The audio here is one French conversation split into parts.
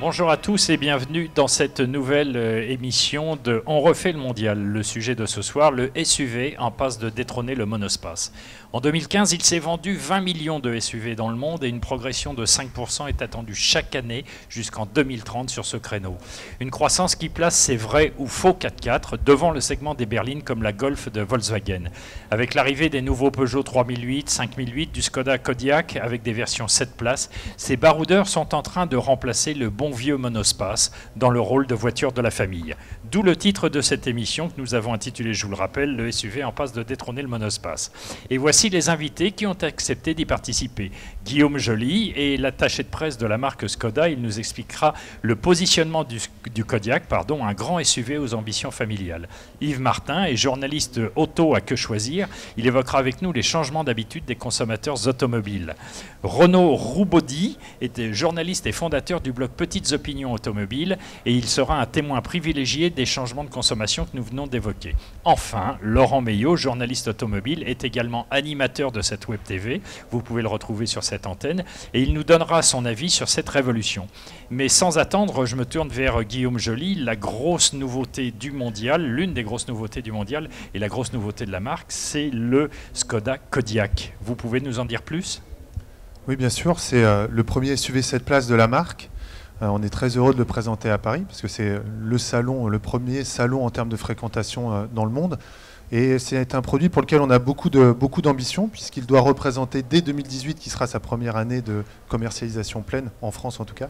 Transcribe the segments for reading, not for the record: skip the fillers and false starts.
Bonjour à tous et bienvenue dans cette nouvelle émission de On refait le mondial. Le sujet de ce soir, le SUV en passe de détrôner le monospace. En 2015, il s'est vendu 20 millions de SUV dans le monde et une progression de 5% est attendue chaque année jusqu'en 2030 sur ce créneau. Une croissance qui place ces vrais ou faux 4x4 devant le segment des berlines comme la Golf de Volkswagen. Avec l'arrivée des nouveaux Peugeot 3008, 5008, du Skoda Kodiaq avec des versions 7 places, ces baroudeurs sont en train de remplacer le bon vieux monospace dans le rôle de voiture de la famille. D'où le titre de cette émission que nous avons intitulée, je vous le rappelle, le SUV en passe de détrôner le monospace. Et voici les invités qui ont accepté d'y participer. Guillaume Joly est l'attaché de presse de la marque Skoda. Il nous expliquera le positionnement du Kodiaq, un grand SUV aux ambitions familiales. Yves Martin est journaliste auto à Que Choisir. Il évoquera avec nous les changements d'habitude des consommateurs automobiles. Renaud Roubaudy est journaliste et fondateur du blog Petites Opinions Automobiles et il sera un témoin privilégié des changements de consommation que nous venons d'évoquer. Enfin, Laurent Meillot, journaliste automobile, est également animateur de cette web TV. Vous pouvez le retrouver sur cette antenne et il nous donnera son avis sur cette révolution. Mais sans attendre, je me tourne vers Guillaume Joly, la grosse nouveauté du mondial, l'une des grosses nouveautés du mondial et la grosse nouveauté de la marque, c'est le Skoda Kodiaq. Vous pouvez nous en dire plus ? Oui, bien sûr, c'est le premier SUV 7 places de la marque. On est très heureux de le présenter à Paris parce que c'est le premier salon en termes de fréquentation dans le monde. Et c'est un produit pour lequel on a beaucoup d'ambition puisqu'il doit représenter dès 2018, qui sera sa première année de commercialisation pleine, en France en tout cas,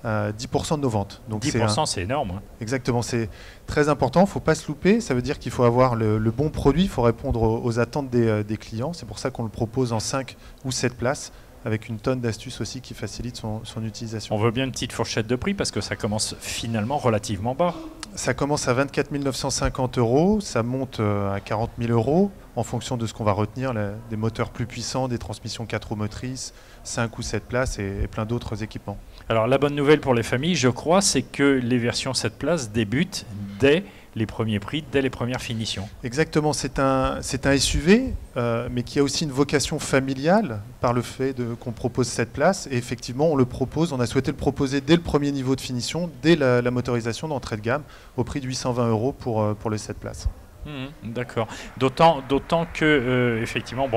10% de nos ventes. Donc 10%, c'est énorme. Hein. Exactement, c'est très important, il ne faut pas se louper. Ça veut dire qu'il faut avoir le bon produit, il faut répondre aux attentes des clients. C'est pour ça qu'on le propose en 5 ou 7 places, avec une tonne d'astuces aussi qui facilitent son utilisation. On veut bien une petite fourchette de prix parce que ça commence finalement relativement bas. Ça commence à 24 950 €, ça monte à 40 000 € en fonction de ce qu'on va retenir, des moteurs plus puissants, des transmissions 4 roues motrices, 5 ou 7 places et plein d'autres équipements. Alors la bonne nouvelle pour les familles, je crois, c'est que les versions 7 places débutent dès les premiers prix, dès les premières finitions. Exactement, c'est un SUV, mais qui a aussi une vocation familiale par le fait qu'on propose 7 places. Et effectivement, on a souhaité le proposer dès le premier niveau de finition, dès la motorisation d'entrée de gamme, au prix de 820 € pour les 7 places. D'accord. D'autant que, effectivement,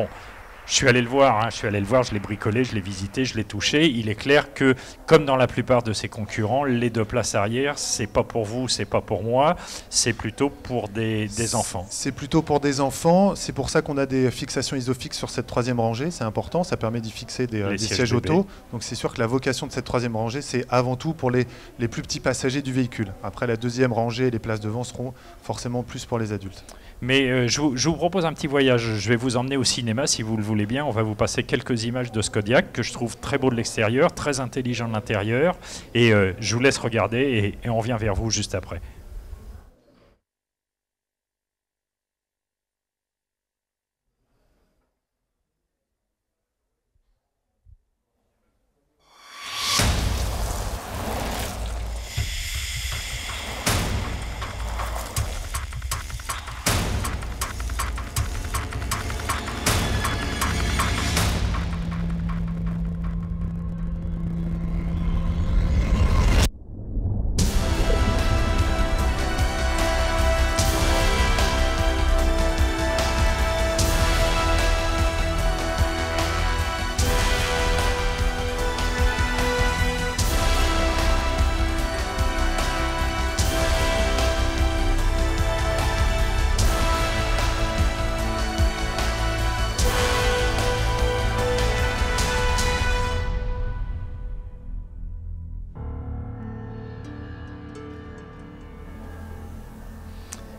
je suis allé le voir, je l'ai bricolé, je l'ai visité, je l'ai touché. Il est clair que, comme dans la plupart de ses concurrents, les 2 places arrière, c'est pas pour vous, c'est pas pour moi, c'est plutôt pour des enfants. C'est plutôt pour des enfants. C'est pour ça qu'on a des fixations ISOFIX sur cette 3e rangée. C'est important, ça permet d'y fixer des sièges auto. Donc c'est sûr que la vocation de cette 3e rangée, c'est avant tout pour les plus petits passagers du véhicule. Après, la 2e rangée et les places devant seront forcément plus pour les adultes. Mais je vous propose un petit voyage. Je vais vous emmener au cinéma si vous le voulez bien. On va vous passer quelques images de ce Kodiaq que je trouve très beau de l'extérieur, très intelligent de l'intérieur. Et je vous laisse regarder et on revient vers vous juste après.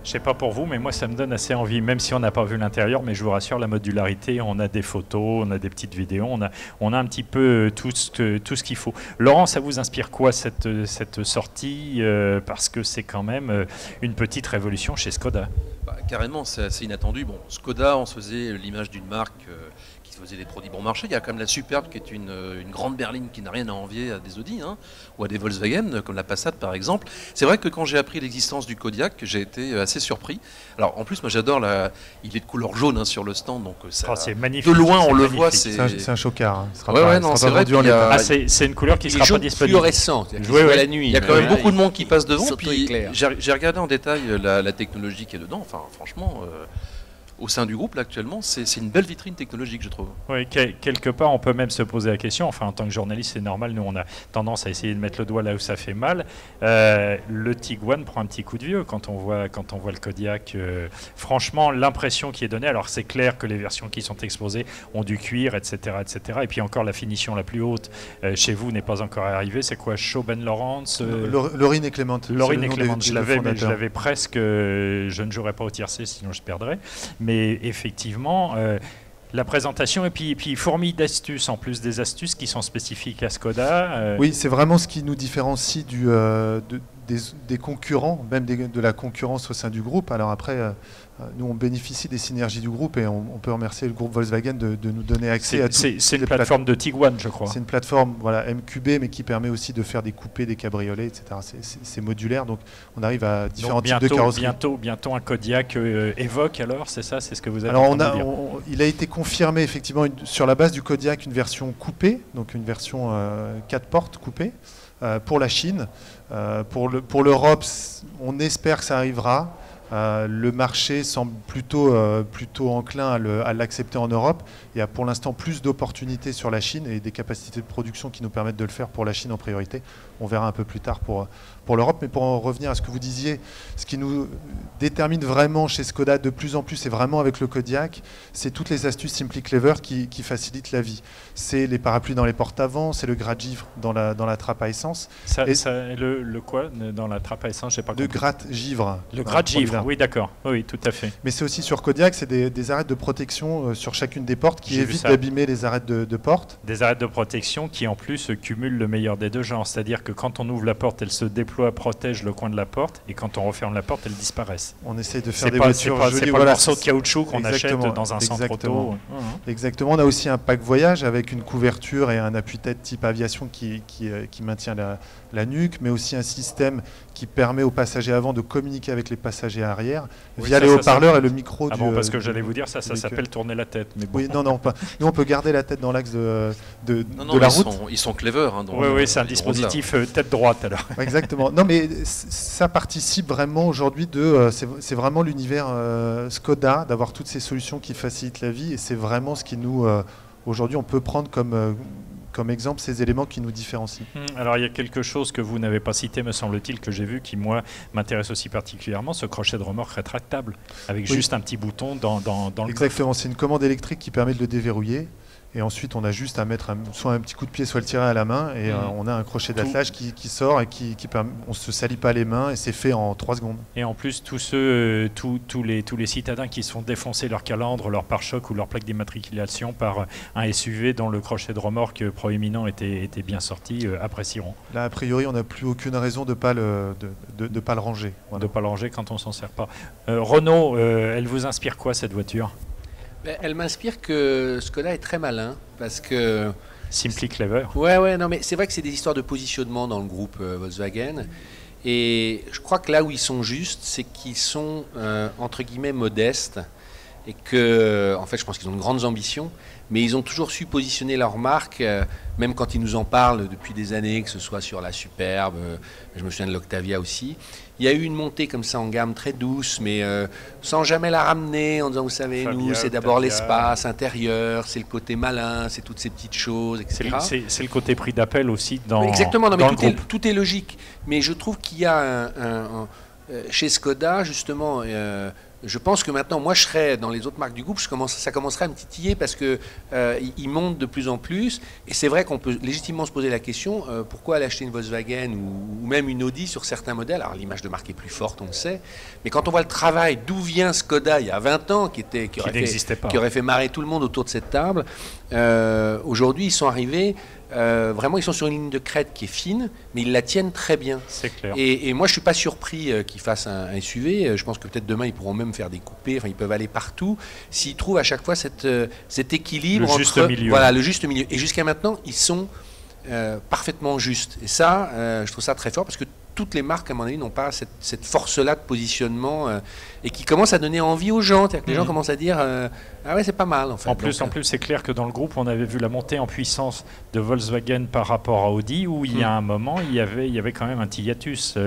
Je sais pas pour vous, mais moi ça me donne assez envie, même si on n'a pas vu l'intérieur, mais je vous rassure, la modularité, on a des photos, on a des petites vidéos, on a un petit peu tout ce qu'il faut. Laurent, ça vous inspire quoi cette sortie parce que c'est quand même une petite révolution chez Skoda. Carrément, c'est assez inattendu. Bon, Skoda, on se faisait l'image d'une marque qui faisait des produits bon marché. Il y a quand même la Superbe qui est une grande berline qui n'a rien à envier à des Audi ou à des Volkswagen, comme la Passat par exemple. C'est vrai que quand j'ai appris l'existence du Kodiaq, j'ai été assez assez surpris. Alors en plus, moi j'adore, il est de couleur jaune sur le stand, donc ça, c'est magnifique. de loin on le magnifique. voit. C'est un chocard. Hein. C'est vrai. C'est une couleur qui sera pas disponible. Fluorescent, la nuit. Il y a quand même beaucoup de monde qui passe devant. Puis j'ai regardé en détail la technologie qui est dedans. Enfin, franchement. Au sein du groupe, là, actuellement, c'est une belle vitrine technologique, je trouve. Oui, quelque part, on peut même se poser la question, enfin, en tant que journaliste, c'est normal, nous, on a tendance à essayer de mettre le doigt là où ça fait mal. Le Tiguan prend un petit coup de vieux quand on voit le Kodiak. Franchement, l'impression qui est donnée, alors c'est clair que les versions qui sont exposées ont du cuir, etc., etc. Et puis encore, la finition la plus haute chez vous n'est pas encore arrivée. C'est quoi, Chauben Lawrence Laurine et Clément. Laurine et Clément, je l'avais presque, je ne jouerais pas au tiercé, sinon je perdrais. Mais effectivement, la présentation et puis fourmille d'astuces, en plus des astuces qui sont spécifiques à Skoda. Oui, c'est vraiment ce qui nous différencie des concurrents, même de la concurrence au sein du groupe. Alors après, nous, on bénéficie des synergies du groupe et on peut remercier le groupe Volkswagen de nous donner accès à tout. C'est une plateforme de Tiguan, je crois. C'est une plateforme MQB, mais qui permet aussi de faire des coupés, des cabriolets, etc. C'est modulaire, donc on arrive à différents types de carrosseries. Bientôt un Kodiak Evoque, alors, c'est ça, c'est ce que vous avez Alors, il a été confirmé, effectivement, sur la base du Kodiak, une version coupée, donc une version 4 portes coupée, pour la Chine. Pour l'Europe, on espère que ça arrivera. Le marché semble plutôt enclin à l'accepter en Europe. Il y a pour l'instant plus d'opportunités sur la Chine et des capacités de production qui nous permettent de le faire pour la Chine en priorité. On verra un peu plus tard pour l'Europe. Mais pour en revenir à ce que vous disiez, ce qui nous détermine vraiment chez Skoda de plus en plus, et vraiment avec le Kodiak, c'est toutes les astuces Simply Clever qui facilitent la vie. C'est les parapluies dans les portes avant, c'est le gratte-givre dans la trappe à essence. Le quoi dans la trappe à essence, j'ai pas compris. Le gratte-givre. Le gratte-givre, oui, d'accord. Oui, tout à fait. Mais c'est aussi sur Kodiak, c'est des arêtes de protection sur chacune des portes qui évitent d'abîmer les arêtes de porte. Des arêtes de protection qui en plus cumulent le meilleur des deux genres. C'est-à-dire que quand on ouvre la porte, elle se déploie, protège le coin de la porte, et quand on referme la porte, elles disparaissent. On essaie de faire des voitures jolies. C'est pas le morceau de caoutchouc qu'on achète dans un centre auto. Exactement. On a aussi un pack voyage avec une couverture et un appui-tête type aviation qui maintient la nuque, mais aussi un système qui permet aux passagers avant de communiquer avec les passagers arrière via les haut-parleurs et le micro. Parce que j'allais vous dire, ça s'appelle tourner la tête. Mais bon. Oui, non, pas. Nous, on peut garder la tête dans l'axe de la route. Ils sont clever. Oui, c'est un dispositif tête droite alors. Exactement. Non, mais ça participe vraiment aujourd'hui c'est vraiment l'univers Skoda, d'avoir toutes ces solutions qui facilitent la vie, et c'est vraiment ce qui nous, aujourd'hui, on peut prendre comme exemple ces éléments qui nous différencient. Alors il y a quelque chose que vous n'avez pas cité, me semble-t-il, que j'ai vu, qui moi m'intéresse aussi particulièrement, ce crochet de remorque rétractable, avec juste un petit bouton dans le Exactement, c'est une commande électrique qui permet de le déverrouiller. Et ensuite, on a juste à mettre soit un petit coup de pied, soit le tirer à la main, et on a un crochet d'attelage qui sort et qui permet, on se salit pas les mains, et c'est fait en 3 secondes. Et en plus, tous les citadins qui se font défoncer leur calandre, leur pare-choc ou leur plaque d'immatriculation par un SUV dont le crochet de remorque proéminent était bien sorti, apprécieront. Là, a priori, on n'a plus aucune raison de pas le ranger. Voilà. De ne pas le ranger quand on s'en sert pas. Renault, elle vous inspire quoi, cette voiture ? Elle m'inspire que Skoda est très malin, parce que... Simply Clever. Ouais, non, mais c'est vrai que c'est des histoires de positionnement dans le groupe Volkswagen. Et je crois que là où ils sont justes, c'est qu'ils sont, entre guillemets, modestes. Et que, en fait, je pense qu'ils ont de grandes ambitions, mais ils ont toujours su positionner leur marque, même quand ils nous en parlent depuis des années, que ce soit sur la Superbe, je me souviens de l'Octavia aussi. Il y a eu une montée comme ça en gamme très douce, mais sans jamais la ramener, en disant, vous savez, nous, c'est d'abord l'espace intérieur, c'est le côté malin, c'est toutes ces petites choses, etc. C'est le côté prix d'appel aussi dans, exactement, non, mais dans le groupe. Tout est logique. Mais je trouve qu'il y a chez Skoda, justement... je pense que maintenant, moi, je serais dans les autres marques du groupe, ça commencerait à me titiller parce que ils montent de plus en plus. Et c'est vrai qu'on peut légitimement se poser la question pourquoi aller acheter une Volkswagen ou même une Audi sur certains modèles. Alors l'image de marque est plus forte, on le sait. Mais quand on voit le travail, d'où vient Skoda il y a 20 ans, qui aurait fait marrer tout le monde autour de cette table, aujourd'hui, ils sont arrivés. Vraiment, ils sont sur une ligne de crête qui est fine, mais ils la tiennent très bien. C'est clair. Et moi, je suis pas surpris qu'ils fassent un SUV. Je pense que peut-être demain, ils pourront même faire des coupés. Enfin, ils peuvent aller partout s'ils trouvent à chaque fois cet équilibre entre milieu. Voilà, le juste milieu. Et jusqu'à maintenant, ils sont parfaitement justes. Et ça, je trouve ça très fort parce que toutes les marques, à mon avis, n'ont pas cette force-là de positionnement et qui commence à donner envie aux gens. C'est-à-dire que les gens commencent à dire ah ouais, c'est pas mal en fait. En plus, c'est clair que dans le groupe, on avait vu la montée en puissance de Volkswagen par rapport à Audi, où il y a un moment, il y avait quand même un petit hiatus.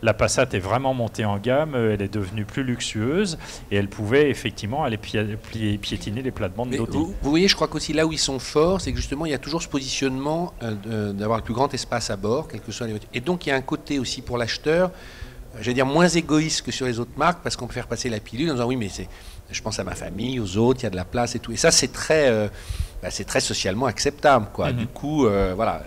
La Passat est vraiment montée en gamme, elle est devenue plus luxueuse et elle pouvait effectivement aller piétiner les plates-bandes d'Audi. Vous voyez, je crois qu'aussi là où ils sont forts, c'est que justement, il y a toujours ce positionnement d'avoir le plus grand espace à bord, quelles que soient les voitures. Et donc, il y a un côté aussi pour l'acheteur, j'allais dire moins égoïste que sur les autres marques, parce qu'on peut faire passer la pilule en disant oui, mais je pense à ma famille, aux autres, il y a de la place et tout. Et ça, c'est très socialement acceptable, quoi. Du coup, voilà.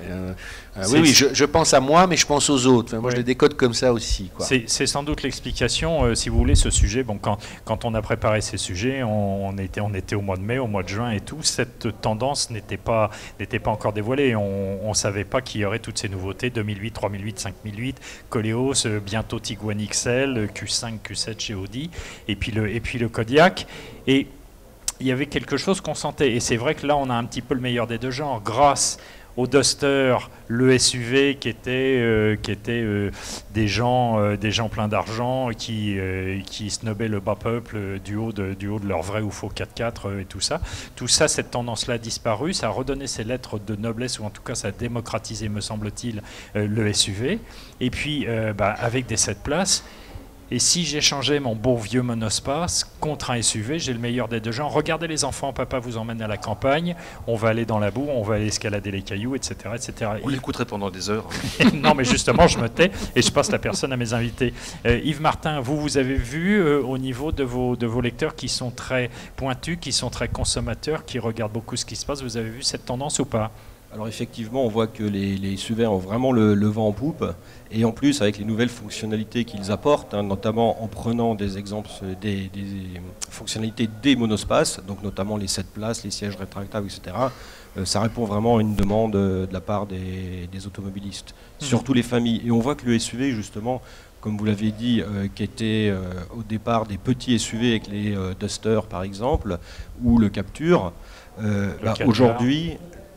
Oui, je pense à moi, mais je pense aux autres. Enfin, moi, je les décode comme ça aussi, quoi. C'est sans doute l'explication. Si vous voulez, ce sujet, bon, quand on a préparé ces sujets, on était au mois de mai, au mois de juin et tout. Cette tendance n'était pas encore dévoilée. On ne savait pas qu'il y aurait toutes ces nouveautés 2008, 3008, 5008, Koleos, bientôt Tiguan XL, Q5, Q7 chez Audi, et puis le Kodiaq. Et il y avait quelque chose qu'on sentait. Et c'est vrai que là, on a un petit peu le meilleur des deux genres, grâce au Duster, le SUV qui était des gens pleins d'argent qui snobaient le bas peuple du haut de leur vrai ou faux 4x4 et tout ça. Tout ça, cette tendance-là a disparu. Ça a redonné ses lettres de noblesse, ou en tout cas, ça a démocratisé, me semble-t-il, le SUV. Et puis, avec des 7 places. Et si j'échangeais mon beau vieux monospace contre un SUV, j'ai le meilleur des deux genres. Regardez les enfants, papa vous emmène à la campagne, on va aller dans la boue, on va aller escalader les cailloux, etc. etc. On l'écouterait pendant des heures. Non, mais justement, je me tais et je passe la personne à mes invités. Yves Martin, vous avez vu au niveau de vos lecteurs qui sont très pointus, qui sont très consommateurs, qui regardent beaucoup ce qui se passe, vous avez vu cette tendance ou pas ? Alors effectivement, on voit que les SUV ont vraiment le vent en poupe, et en plus avec les nouvelles fonctionnalités qu'ils apportent, notamment en prenant des exemples des fonctionnalités des monospaces, donc notamment les 7 places, les sièges rétractables, etc. Ça répond vraiment à une demande de la part des automobilistes, surtout les familles. Et on voit que le SUV, justement, comme vous l'avez dit, qui était au départ des petits SUV avec les Duster par exemple, ou le Capture,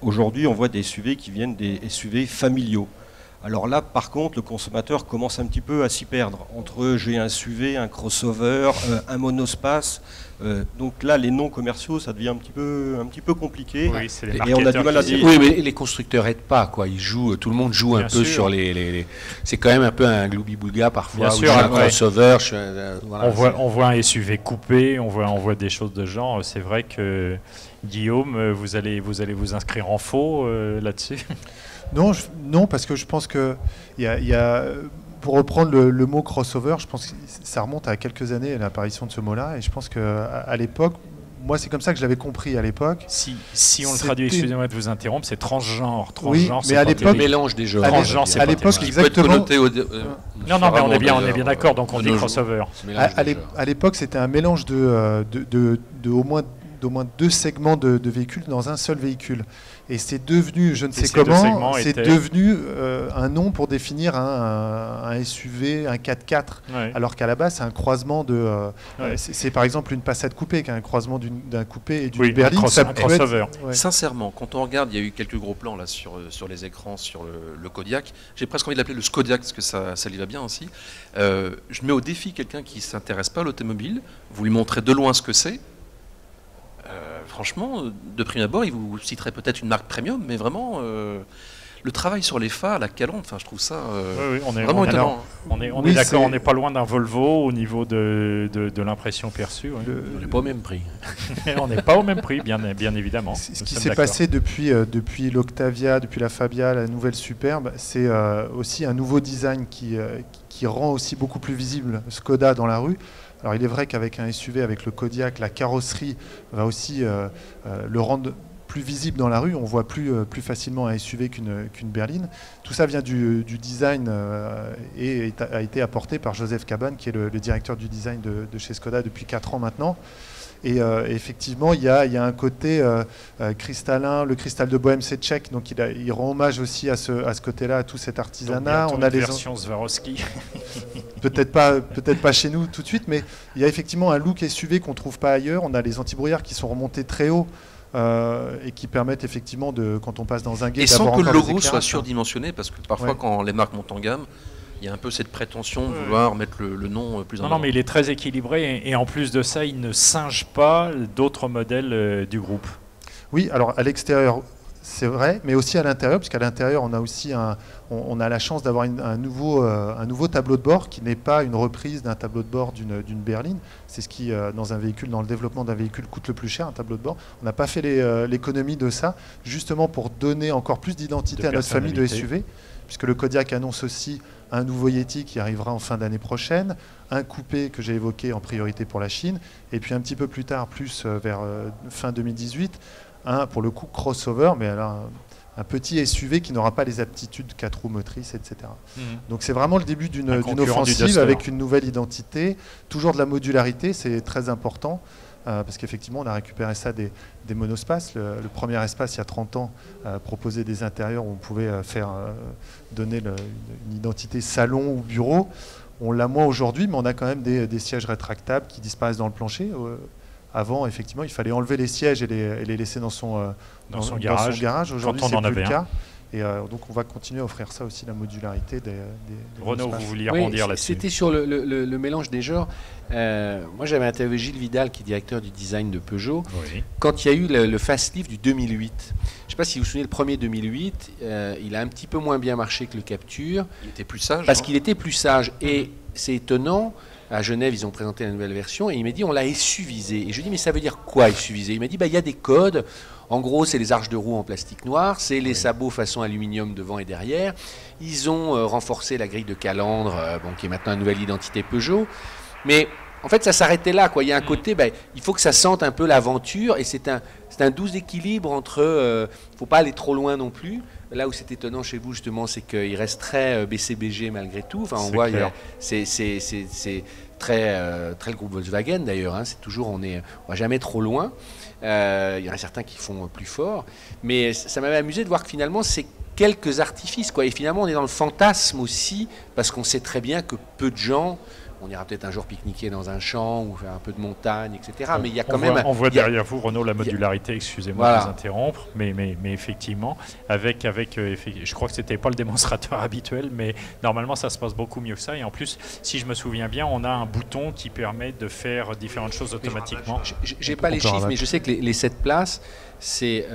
Aujourd'hui, on voit des SUV qui viennent des SUV familiaux. Alors là, par contre, le consommateur commence un petit peu à s'y perdre. Entre j'ai un SUV, un crossover, un monospace. Donc là, les noms commerciaux, ça devient un petit peu compliqué. Oui, c'est les et on a du mal à dire. Oui, mais les constructeurs n'aident pas, quoi. Tout le monde joue un peu sur les. C'est quand même un peu un gloubi-boulga parfois. Bien sûr, un crossover. Voilà, on voit un SUV coupé, on voit des choses de genre. C'est vrai que Guillaume, vous allez vous inscrire en faux là-dessus. Non, parce que je pense que pour reprendre le mot crossover, je pense que ça remonte à quelques années l'apparition de ce mot-là, et je pense qu'à l'époque, moi c'est comme ça que je l'avais compris à l'époque. Si on le traduit, excusez-moi de vous interrompre, c'est transgenre. Oui, mais à l'époque, mélange des genres. À l'époque, exactement. Non, mais on est bien d'accord, donc on dit crossover. À l'époque, c'était un mélange de au moins 2 segments de véhicules dans un seul véhicule. Et c'est devenu, je ne sais comment, c'est devenu un nom pour définir un SUV, un 4x4, alors qu'à la base, c'est un croisement de... c'est par exemple une Passat coupée, qui est un croisement d'un coupé et d'une berline. Un crossover. Sincèrement, quand on regarde, il y a eu quelques gros plans là, sur les écrans, sur le Kodiaq. J'ai presque envie de l'appeler le Skodiaq, parce que ça lui va bien aussi. Je mets au défi quelqu'un qui ne s'intéresse pas à l'automobile. Vous lui montrez de loin ce que c'est. Franchement, de prime abord, il vous citerait peut-être une marque premium, mais vraiment, le travail sur les phares, la calandre, enfin, je trouve ça vraiment étonnant. On est d'accord, on n'est pas loin d'un Volvo au niveau de l'impression perçue. On n'est pas au même prix. On n'est pas au même prix, bien évidemment. Ce qui s'est passé depuis l'Octavia, depuis la Fabia, la nouvelle Superbe, c'est aussi un nouveau design qui rend aussi beaucoup plus visible Skoda dans la rue. Alors il est vrai qu'avec un SUV, avec le Kodiaq, la carrosserie va aussi le rendre plus visible dans la rue. On voit plus facilement un SUV qu'une berline. Tout ça vient du design et a été apporté par Joseph Caban, qui est le directeur du design de chez Skoda depuis 4 ans maintenant. Et effectivement, il y a un côté cristallin. Le cristal de Bohème, c'est tchèque, donc il rend hommage aussi à ce côté-là, à tout cet artisanat. On a des versions Swarovski. Peut-être pas chez nous tout de suite, mais il y a effectivement un look SUV qu'on trouve pas ailleurs. On a les antibrouillards qui sont remontés très haut et qui permettent effectivement quand on passe dans un guet. Et sans que le logo soit surdimensionné, parce que parfois quand les marques montent en gamme, Il y a un peu cette prétention de vouloir mettre le nom plus en avant. Non, mais il est très équilibré et en plus de ça, il ne singe pas d'autres modèles du groupe. Oui, alors à l'extérieur, c'est vrai, mais aussi à l'intérieur, puisqu'à l'intérieur, on a aussi on a la chance d'avoir un nouveau tableau de bord qui n'est pas une reprise d'un tableau de bord d'une berline. C'est ce qui, dans le développement d'un véhicule, coûte le plus cher, un tableau de bord. On n'a pas fait l'économie de ça, justement pour donner encore plus d'identité à notre famille de SUV, puisque le Kodiaq annonce aussi un nouveau Yeti qui arrivera en fin d'année prochaine, un coupé que j'ai évoqué en priorité pour la Chine, et puis un petit peu plus tard, plus vers fin 2018, pour le coup crossover, mais alors un petit SUV qui n'aura pas les aptitudes 4 roues motrices, etc. Donc c'est vraiment le début d'une offensive avec une nouvelle identité, toujours de la modularité, c'est très important, parce qu'effectivement on a récupéré ça des monospaces. Le premier espace, il y a 30 ans, proposait des intérieurs où on pouvait donner une identité salon ou bureau. On l'a moins aujourd'hui, mais on a quand même des sièges rétractables qui disparaissent dans le plancher. Avant, effectivement, il fallait enlever les sièges et les laisser dans son garage. Aujourd'hui, c'est plus le cas. Et donc, on va continuer à offrir ça aussi, la modularité des Renaud, espaces. vous vouliez rebondir là-dessus. C'était sur le mélange des genres. Moi, j'avais interviewé Gilles Vidal, qui est directeur du design de Peugeot, quand il y a eu le facelift du 2008. Je ne sais pas si vous vous souvenez, le premier 2008, il a un petit peu moins bien marché que le Capture. Il était plus sage. Parce qu'il était plus sage. Et c'est étonnant. À Genève, ils ont présenté la nouvelle version et il m'a dit on l'a SUVisé. Et je lui dis mais ça veut dire quoi SUVisé? Il m'a dit il y a des codes. En gros, c'est les arches de roue en plastique noir, c'est les sabots façon aluminium devant et derrière. Ils ont renforcé la grille de calandre, qui est maintenant une nouvelle identité Peugeot. Mais en fait, ça s'arrêtait là, quoi. Il y a un côté, il faut que ça sente un peu l'aventure et c'est un doux équilibre entre. Il ne faut pas aller trop loin non plus. Là où c'est étonnant chez vous, justement, c'est qu'il reste très BCBG malgré tout. Enfin, on voit, c'est très le groupe Volkswagen d'ailleurs. C'est toujours, on va jamais trop loin. Il y en a certains qui font plus fort. Mais ça m'avait amusé de voir que finalement, c'est quelques artifices, quoi. Et finalement, on est dans le fantasme aussi, parce qu'on sait très bien que peu de gens. On ira peut-être un jour pique-niquer dans un champ ou faire un peu de montagne, etc. Mais il y a quand même... On voit derrière vous, Renaud, la modularité, excusez-moi de vous interrompre, mais effectivement, je crois que c'était pas le démonstrateur habituel, mais normalement ça se passe beaucoup mieux que ça. Et en plus, si je me souviens bien, on a un bouton qui permet de faire différentes choses automatiquement. J'ai pas les chiffres, mais je sais que les 7 places, c'est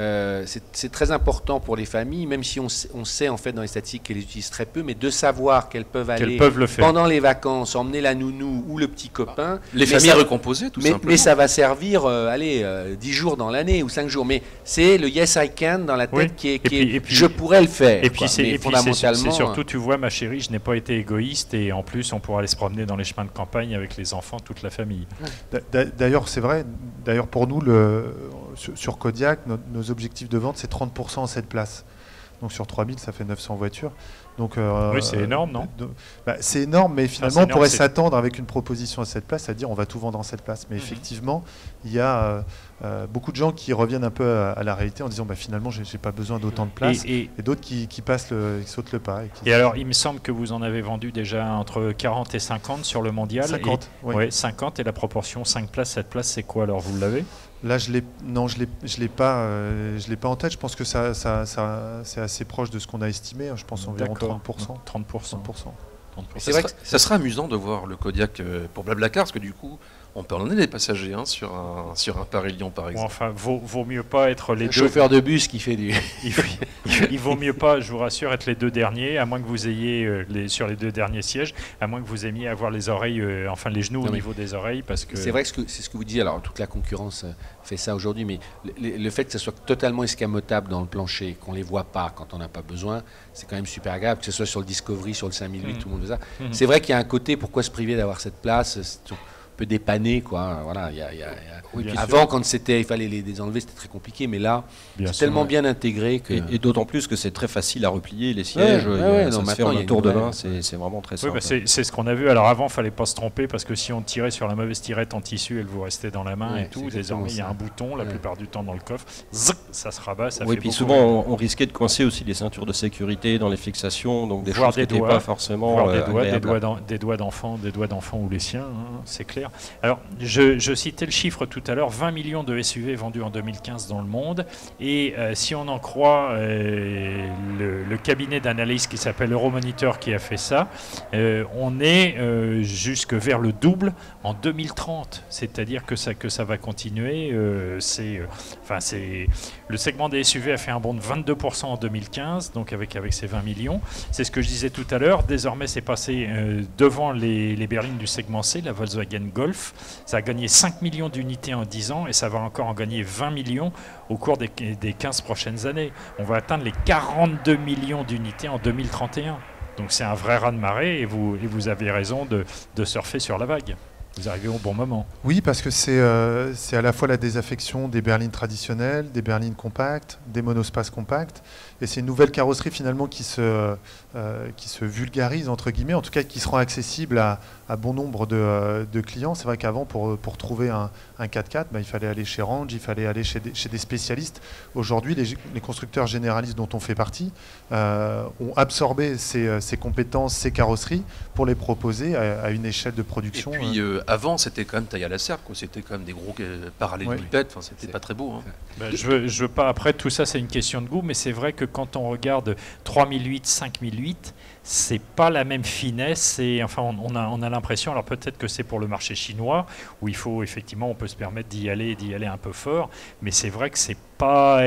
très important pour les familles, même si on sait en fait dans les statistiques qu'elles utilisent très peu, mais de savoir qu'elles peuvent aller pendant les vacances, emmener la nounou ou le petit copain. Les familles recomposées, tout simplement. Mais ça va servir 10 jours dans l'année ou 5 jours. Mais c'est le yes I can dans la tête qui est je pourrais le faire. Et puis fondamentalement, c'est surtout, tu vois ma chérie, je n'ai pas été égoïste et en plus on pourra aller se promener dans les chemins de campagne avec les enfants, toute la famille. D'ailleurs, c'est vrai. D'ailleurs, pour nous, sur Kodiaq, nos objectifs de vente, c'est 30% en 7 places. Donc sur 3000, ça fait 900 voitures. Donc, oui, c'est énorme, non? C'est énorme, mais finalement, on pourrait s'attendre avec une proposition à 7 places à dire on va tout vendre en 7 places. Mais effectivement, il y a beaucoup de gens qui reviennent un peu à la réalité en disant finalement, j'ai pas besoin d'autant de places. Et d'autres qui sautent le pas. Et alors, il me semble que vous en avez vendu déjà entre 40 et 50 sur le mondial. 50, oui. 50, et la proportion 5 places, 7 places, c'est quoi alors? Vous l'avez? Là, je l'ai pas en tête. Je pense que c'est assez proche de ce qu'on a estimé. Je pense environ 30%. 30%. C'est vrai que ça serait amusant de voir le Kodiaq pour Blablacar, parce que du coup, on peut emmener des passagers sur un Paris-Lyon, par exemple. Enfin, vaut mieux pas être les deux. Chauffeur de bus qui fait du... il vaut mieux pas, je vous rassure, être les deux derniers, à moins que vous ayez sur les deux derniers sièges, à moins que vous aimiez avoir les oreilles, les genoux au niveau des oreilles, parce que... C'est vrai que c'est ce que vous disiez. Alors, toute la concurrence fait ça aujourd'hui, mais le fait que ça soit totalement escamotable dans le plancher, qu'on les voit pas quand on n'a pas besoin, c'est quand même super agréable, que ce soit sur le Discovery, sur le 5008, tout le monde veut ça. C'est vrai qu'il y a un côté, pourquoi se priver d'avoir cette place, peu dépanner, quoi. Voilà, avant, quand il fallait les enlever, c'était très compliqué, mais là, c'est tellement bien intégré que... Et d'autant plus que c'est très facile à replier les sièges. Ça se fait en un tour de main, c'est vraiment très simple. C'est ce qu'on a vu. Alors avant, il fallait pas se tromper parce que si on tirait sur la mauvaise tirette en tissu, elle vous restait dans la main et tout. Désormais, il y a un bouton, la plupart du temps dans le coffre, ça se rabat, ça fait puis souvent, on risquait de coincer aussi les ceintures de sécurité dans les fixations, donc des choses qui n'étaient pas forcément des doigts d'enfant ou les siens, c'est clair. faire. Alors, je citais le chiffre tout à l'heure, 20 millions de SUV vendus en 2015 dans le monde. Et si on en croit le cabinet d'analyse qui s'appelle Euromonitor qui a fait ça, on est jusque vers le double en 2030. C'est-à-dire que ça va continuer. Le segment des SUV a fait un bond de 22% en 2015, donc avec ces 20 millions. C'est ce que je disais tout à l'heure. Désormais, c'est passé devant les berlines du segment C, la Volkswagen Golf. Ça a gagné 5 millions d'unités en 10 ans et ça va encore en gagner 20 millions au cours des 15 prochaines années. On va atteindre les 42 millions d'unités en 2031. Donc c'est un vrai raz-de-marée et vous avez raison de surfer sur la vague. Vous arrivez au bon moment. Oui, parce que c'est à la fois la désaffection des berlines traditionnelles, des berlines compactes, des monospaces compacts. Et c'est une nouvelle carrosserie finalement qui se vulgarise, entre guillemets, en tout cas qui sera accessible à bon nombre de clients. C'est vrai qu'avant, pour trouver un 4x4, il fallait aller chez Range, il fallait aller chez des spécialistes. Aujourd'hui, les constructeurs généralistes dont on fait partie ont absorbé ces compétences, ces carrosseries pour les proposer à une échelle de production. Et puis avant, c'était quand même taillé à la serpe, quoi. C'était quand même des gros parallélépipèdes. Enfin, c'était pas très beau. Hein. Je veux pas. Après, tout ça, c'est une question de goût, mais c'est vrai que quand on regarde 3008, 5008, c'est pas la même finesse. Et enfin, on a l'impression. Alors peut-être que c'est pour le marché chinois où il faut effectivement, on peut se permettre d'y aller un peu fort, mais c'est vrai que c'est pas.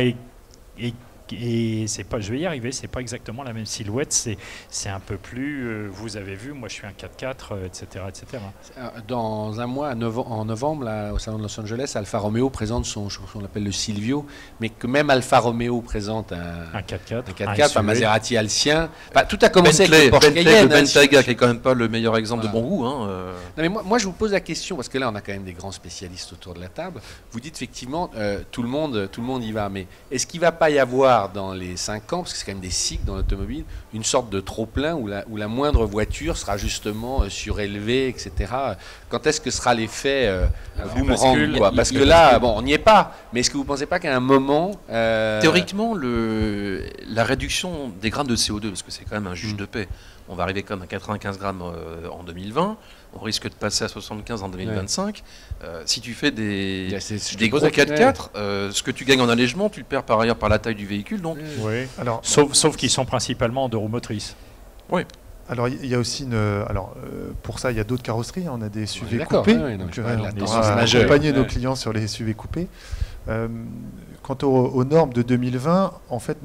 Et c'est pas, je vais y arriver, c'est pas exactement la même silhouette, c'est un peu plus, vous avez vu, moi je suis un 4x4, etc., etc. Dans un mois, en novembre, là, au salon de Los Angeles, Alfa Romeo présente ce qu'on appelle le Silvio, mais que même Alfa Romeo présente un 4x4, un Maserati a le sien. Enfin, tout a commencé avec le Porsche Cayenne. Le Bentayga, qui est quand même pas le meilleur exemple de bon goût. Hein. Non, mais moi, je vous pose la question, parce que là, on a quand même des grands spécialistes autour de la table. Vous dites effectivement, tout le monde y va, mais est-ce qu'il ne va pas y avoir dans les 5 ans, parce que c'est quand même des cycles dans l'automobile, une sorte de trop-plein où la moindre voiture sera justement surélevée, etc. Quand est-ce que sera l'effet boomerang, quoi? Parce que là, bon, on n'y est pas, mais est-ce que vous ne pensez pas qu'à un moment... Théoriquement, la réduction des grammes de CO2, parce que c'est quand même un juge de paix, on va arriver quand même à 95 grammes en 2020, on risque de passer à 75 en 2025. Si tu fais des gros 4x4, ce que tu gagnes en allègement, tu le perds par ailleurs par la taille du véhicule. Donc. Oui. Alors, sauf qu'ils sont principalement en 2 roues motrices. Oui. Alors il y a aussi pour ça il y a d'autres carrosseries. On a des SUV coupés. On va accompagner nos clients sur les SUV coupés. Quant aux normes de 2020, en fait,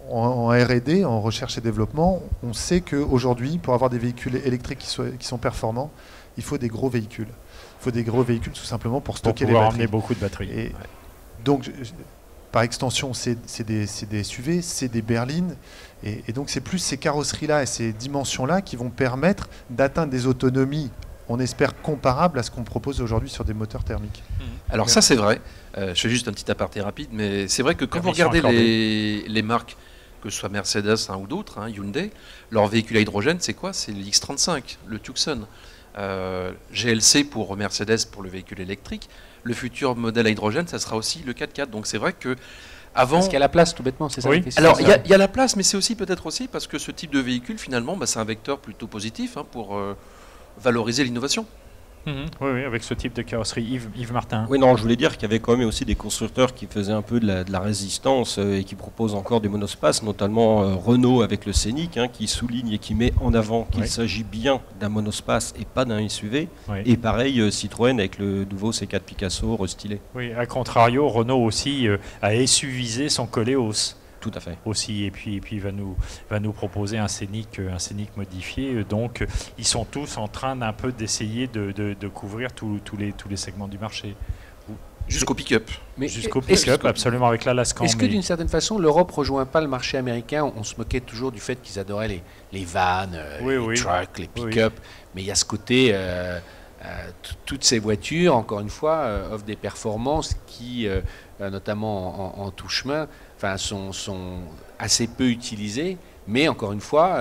en R&D, en recherche et développement, on sait qu'aujourd'hui, pour avoir des véhicules électriques qui sont performants, il faut des gros véhicules. Il faut des gros véhicules tout simplement pour stocker les batteries. Emmener beaucoup de batteries. Et donc, par extension, c'est des SUV, c'est des berlines. Et donc, c'est plus ces carrosseries-là et ces dimensions-là qui vont permettre d'atteindre des autonomies, on espère, comparables à ce qu'on propose aujourd'hui sur des moteurs thermiques. Alors ça, c'est vrai. Je fais juste un petit aparté rapide, mais c'est vrai que quand vous regardez les marques, que ce soit Mercedes ou d'autres, Hyundai, leur véhicule à hydrogène, c'est quoi? C'est l'X35, le Tucson. GLC pour Mercedes pour le véhicule électrique. Le futur modèle à hydrogène, ça sera aussi le 4x4. Donc c'est vrai que avant... Parce qu'il y a la place, tout bêtement, c'est ça la question. Alors il y a la place, mais c'est aussi peut-être aussi parce que ce type de véhicule, finalement, c'est un vecteur plutôt positif pour valoriser l'innovation. Oui, avec ce type de carrosserie. Yves Martin. Oui, non, je voulais dire qu'il y avait quand même aussi des constructeurs qui faisaient un peu de la résistance et qui proposent encore des monospaces, notamment Renault avec le Scénic, qui souligne et qui met en avant qu'il s'agit bien d'un monospace et pas d'un SUV. Oui. Et pareil, Citroën avec le nouveau C4 Picasso restylé. Oui, à contrario, Renault aussi a SUVisé son Koleos. Tout à fait. Aussi, et puis va nous proposer un Scénic modifié. Donc, ils sont tous en train d'un peu d'essayer de couvrir tous les segments du marché. Jusqu'au pick-up. Jusqu'au pick-up, absolument, avec l'Alaskan. Est-ce que d'une certaine façon, l'Europe rejoint pas le marché américain? On se moquait toujours du fait qu'ils adoraient les vannes, les trucks, les pick-up. Mais il y a ce côté... toutes ces voitures, encore une fois, offrent des performances qui, notamment en tout chemin, sont assez peu utilisées, mais encore une fois,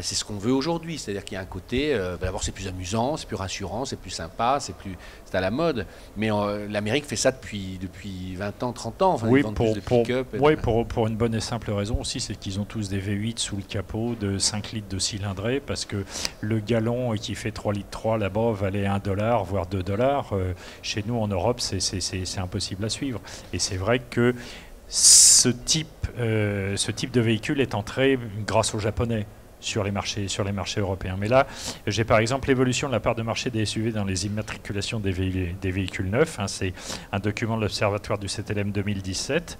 c'est ce qu'on veut aujourd'hui. C'est-à-dire qu'il y a un côté, d'abord c'est plus amusant, c'est plus rassurant, c'est plus sympa, c'est à la mode. Mais l'Amérique fait ça depuis 20 ans, 30 ans. Enfin, oui, ils vendent plus de pick-up. pour une bonne et simple raison aussi, c'est qu'ils ont tous des V8 sous le capot de 5 litres de cylindrée, parce que le gallon qui fait 3 litres 3 là-bas valait $1, voire $2. Chez nous, en Europe, c'est impossible à suivre. Et c'est vrai que ce type de véhicule est entré grâce aux Japonais sur les marchés européens. Mais là, j'ai par exemple l'évolution de la part de marché des SUV dans les immatriculations des véhicules neufs. C'est un document de l'Observatoire du CTLM 2017.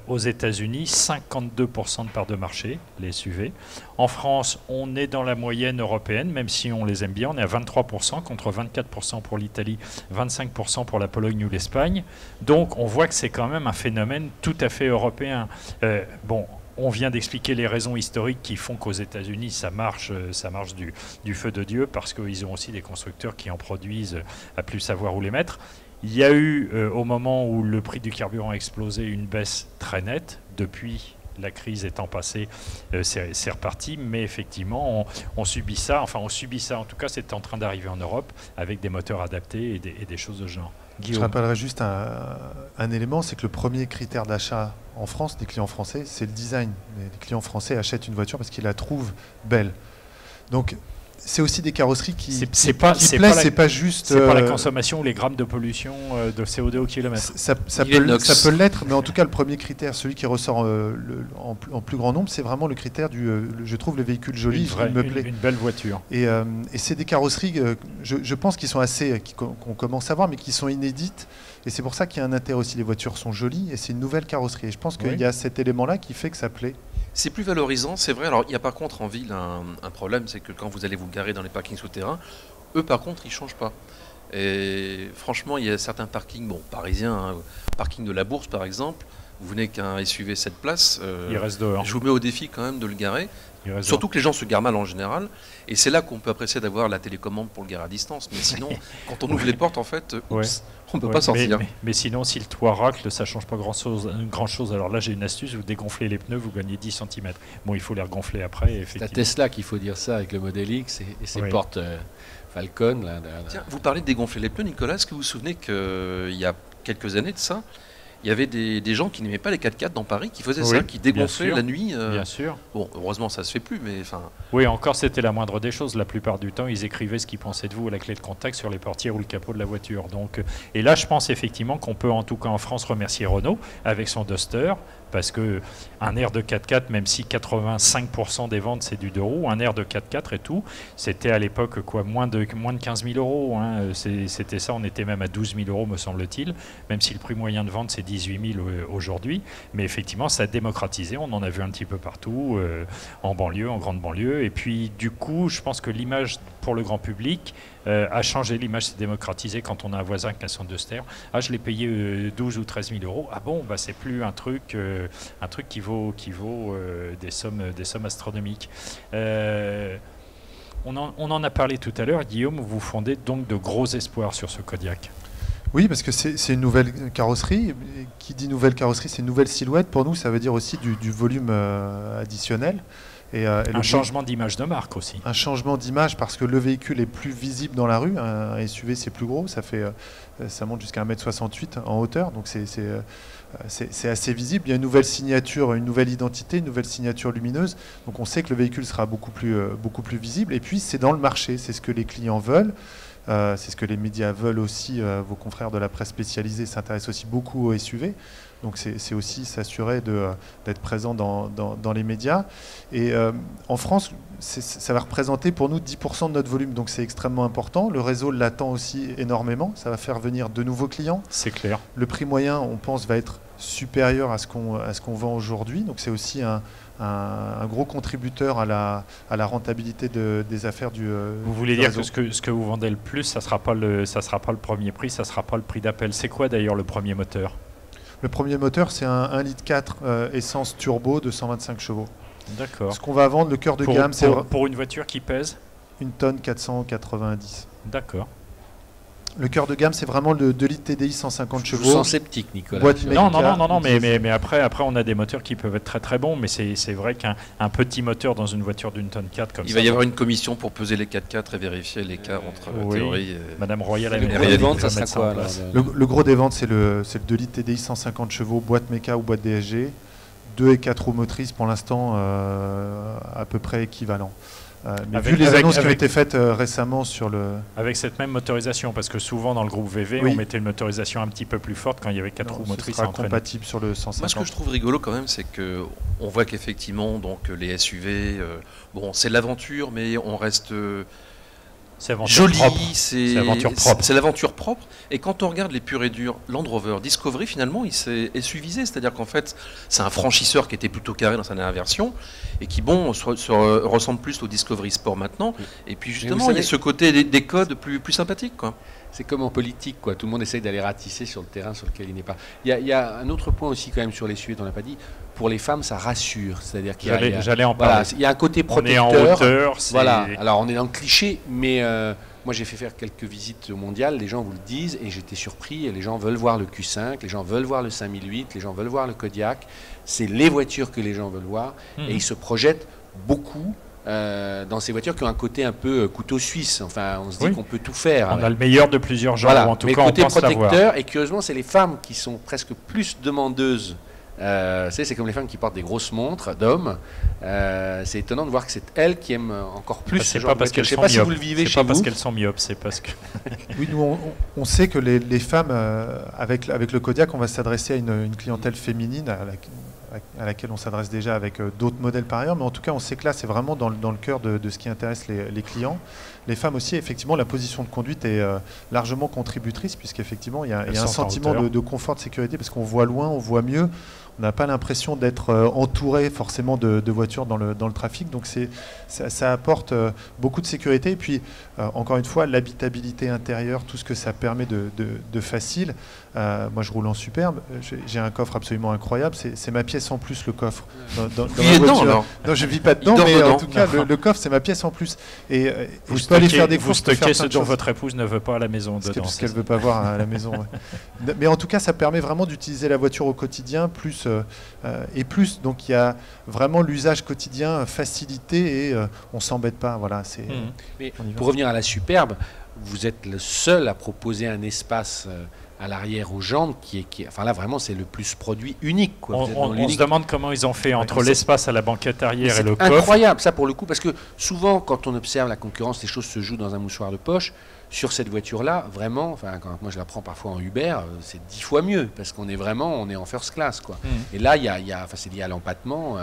Aux États-Unis, 52% de part de marché, les SUV. En France, on est dans la moyenne européenne, même si on les aime bien. On est à 23% contre 24% pour l'Italie, 25% pour la Pologne ou l'Espagne. Donc, on voit que c'est quand même un phénomène tout à fait européen. On vient d'expliquer les raisons historiques qui font qu'aux États-Unis, ça marche du feu de Dieu, parce qu'ils ont aussi des constructeurs qui en produisent à plus savoir où les mettre. Il y a eu, au moment où le prix du carburant a explosé, une baisse très nette. Depuis, la crise étant passée, c'est reparti. Mais effectivement, on subit ça. Enfin, on subit ça. En tout cas, c'est en train d'arriver en Europe avec des moteurs adaptés et des choses de ce genre. Guillaume. Je rappellerai juste un élément, c'est que le premier critère d'achat en France des clients français, c'est le design. Les clients français achètent une voiture parce qu'ils la trouvent belle. Donc, c'est aussi des carrosseries qui plaisent, c'est pas juste... C'est pas la consommation ou les grammes de pollution de CO2 au kilomètre. Ça peut l'être, mais en tout cas, le premier critère, celui qui ressort en plus grand nombre, c'est vraiment le critère je trouve le véhicule joli, il me plaît. Une belle voiture. Et c'est des carrosseries, je pense, qui sont qu'on commence à voir, mais qui sont inédites. Et c'est pour ça qu'il y a un intérêt aussi. Les voitures sont jolies et c'est une nouvelle carrosserie. Et je pense qu'il y a cet élément-là qui fait que ça plaît. C'est plus valorisant, c'est vrai. Alors, il y a par contre en ville un problème, c'est que quand vous allez vous garer dans les parkings souterrains, eux par contre, ils ne changent pas. Et franchement, il y a certains parkings, parisiens, parking de la Bourse par exemple, vous venez qu'un SUV 7 places, il reste dehors. Je vous mets au défi quand même de le garer. Surtout que les gens se garent mal en général. Et c'est là qu'on peut apprécier d'avoir la télécommande pour le garer à distance. Mais sinon, quand on ouvre les portes, en fait, on ne peut pas sortir. Mais sinon, si le toit racle, ça ne change pas grand-chose. Alors là, j'ai une astuce, vous dégonflez les pneus, vous gagnez 10 cm. Bon, il faut les regonfler après. C'est à Tesla qu'il faut dire ça avec le Model X et ses portes Falcon. Là, Tiens, vous parlez de dégonfler les pneus, Nicolas. Est-ce que vous vous souvenez qu'il y a quelques années de ça, il y avait des gens qui n'aimaient pas les 4x4 dans Paris, qui faisaient ça, qui dégonflaient la nuit. Bien sûr. Bon, heureusement, ça se fait plus, mais enfin. Oui, encore, c'était la moindre des choses. La plupart du temps, ils écrivaient ce qu'ils pensaient de vous à la clé de contact sur les portières ou le capot de la voiture. Donc, et là, je pense effectivement qu'on peut, en tout cas en France, remercier Renault avec son Duster. Parce qu'un air de 4x4, même si 85% des ventes c'est du 2 roues, un air de 4x4 et tout, c'était à l'époque moins de 15 000 euros. C'était ça, on était même à 12 000 euros me semble-t-il, même si le prix moyen de vente c'est 18 000 aujourd'hui. Mais effectivement, ça a démocratisé, on en a vu un petit peu partout, en banlieue, en grande banlieue. Et puis du coup, je pense que l'image pour le grand public a changé, l'image s'est démocratisée quand on a un voisin qui a son Duster. Ah, je l'ai payé 12 ou 13 000 euros. Ah bon, bah, c'est plus un truc qui vaut des sommes astronomiques. On en a parlé tout à l'heure. Guillaume, vous fondez donc de gros espoirs sur ce Kodiaq. Oui, parce que c'est une nouvelle carrosserie. Qui dit nouvelle carrosserie, c'est une nouvelle silhouette. Pour nous, ça veut dire aussi du volume additionnel. Et un changement d'image de marque aussi. Un changement d'image parce que le véhicule est plus visible dans la rue. Un SUV, c'est plus gros. Ça monte jusqu'à 1,68 m en hauteur. Donc c'est assez visible. Il y a une nouvelle signature, une nouvelle identité, une nouvelle signature lumineuse. Donc on sait que le véhicule sera beaucoup plus visible. Et puis c'est dans le marché. C'est ce que les clients veulent. C'est ce que les médias veulent aussi. Vos confrères de la presse spécialisée s'intéressent aussi beaucoup aux SUV. Donc c'est aussi s'assurer d'être présent dans les médias. Et en France, ça va représenter pour nous 10% de notre volume. Donc c'est extrêmement important. Le réseau l'attend aussi énormément. Ça va faire venir de nouveaux clients. C'est clair. Le prix moyen, on pense, va être supérieur à ce qu'on vend aujourd'hui. Donc c'est aussi un gros contributeur à la rentabilité des affaires du Vous voulez dire réseau. que ce que vous vendez le plus, ça sera pas le premier prix, ça sera pas le prix d'appel. C'est quoi d'ailleurs le premier moteur ? Le premier moteur, c'est un 1,4 litre essence turbo de 125 chevaux. D'accord. Ce qu'on va vendre, le cœur de gamme, c'est pour une voiture qui pèse 1 tonne 490. D'accord. Le cœur de gamme, c'est vraiment le 2 litres TDI 150 Je vous chevaux. sens sceptique, Nicolas. Boîte Non, mécanique. mais après, on a des moteurs qui peuvent être très très bons, mais c'est vrai qu'un petit moteur dans une voiture d'une tonne 4 comme Il ça. va y avoir une commission pour peser les 4x4 et vérifier l'écart entre la Oui. théorie et... Madame Royal a Le mis gros des ventes, ça mettre sera quoi en alors, place. Le gros des ventes, c'est le 2 litres TDI 150 chevaux, boîte méca ou boîte DSG. 2 et 4 roues motrices, pour l'instant, à peu près équivalent. Mais vu les annonces qui ont été faites récemment sur le... Avec cette même motorisation, parce que souvent dans le groupe VV, Oui. on mettait une motorisation un petit peu plus forte quand il y avait 4 roues Ce motrices à sera entraîner. compatible sur le 150. Moi, ce que je trouve rigolo quand même, c'est que on voit qu'effectivement, donc les SUV, bon, c'est l'aventure, mais on reste C'est aventure joli, propre. c'est aventure propre. c'est l'aventure propre. Et quand on regarde les purs et durs Land Rover Discovery, finalement, il s'est SUVisé, c'est-à-dire qu'en fait, c'est un franchisseur qui était plutôt carré dans sa dernière version et qui, bon, ressemble plus au Discovery Sport maintenant. Et puis justement, il y a ce côté des codes plus sympathiques, quoi. C'est comme en politique, quoi. Tout le monde essaye d'aller ratisser sur le terrain sur lequel il n'est pas. Il y a un autre point aussi quand même sur les SUV, on n'a pas dit. Pour les femmes, ça rassure, c'est-à-dire qu'il y a, J'allais en voilà, parler. il y a un côté On est en protecteur. hauteur. Voilà. Alors on est dans le cliché, mais moi j'ai fait faire quelques visites au mondial. Les gens vous le disent et j'étais surpris. Et les gens veulent voir le Q5, les gens veulent voir le 5008, les gens veulent voir le Kodiaq. C'est les voitures que les gens veulent voir et ils se projettent beaucoup. Dans ces voitures qui ont un côté un peu couteau suisse. Enfin, on se dit Oui. qu'on peut tout faire. On avec. a le meilleur de plusieurs genres, Voilà. ou en tout Mais cas on côté pense l'avoir. protecteur, et curieusement, c'est les femmes qui sont presque plus demandeuses. C'est comme les femmes qui portent des grosses montres d'hommes. C'est étonnant de voir que c'est elles qui aiment encore plus ce C'est genre pas de parce voiture. qu'elles Je sais sont pas si myopes. vous le vivez C'est chez pas parce vous. qu'elles sont myopes, c'est parce que. Oui, nous, on sait que les femmes, avec le Kodiaq, on va s'adresser à une clientèle féminine à laquelle on s'adresse déjà avec d'autres modèles par ailleurs. Mais en tout cas, on sait que là, c'est vraiment dans le cœur de ce qui intéresse les clients. Les femmes aussi, effectivement, la position de conduite est largement contributrice, puisqu'effectivement, il y a un sentiment de confort, de sécurité, parce qu'on voit loin, on voit mieux. On n'a pas l'impression d'être entouré forcément de voitures dans le trafic. Donc ça apporte beaucoup de sécurité. Et puis, encore une fois, l'habitabilité intérieure, tout ce que ça permet de facile. Moi, je roule en Superbe. J'ai un coffre absolument incroyable. C'est ma pièce en plus, le coffre. Dans Il est dedans, alors. Non, je ne vis pas dedans, dort mais dedans. en tout cas, le coffre, c'est ma pièce en plus. Et Vous je peux aller faire des vous courses, je peux stockez faire ce plein de dont choses. votre épouse ne veut pas à la maison Ce dedans. qu'elle ne veut pas voir à la maison. Ouais. Mais en tout cas, ça permet vraiment d'utiliser la voiture au quotidien plus et plus. Donc il y a vraiment l'usage quotidien facilité et on s'embête pas. Voilà, c'est. Mais On y va. pour revenir à la Superbe, vous êtes le seul à proposer un espace à l'arrière aux jantes enfin là vraiment c'est le plus produit unique, quoi. Vous êtes dans On se l'unique. demande comment ils ont fait entre c'est- l'espace à la banquette arrière et C'est le coffre. incroyable ça pour le coup, parce que souvent quand on observe la concurrence, les choses se jouent dans un mouchoir de poche. Sur cette voiture-là, vraiment, enfin, quand moi je la prends parfois en Uber, c'est 10 fois mieux, parce qu'on est vraiment, on est en first class, quoi. Et là, enfin, c'est lié à l'empattement.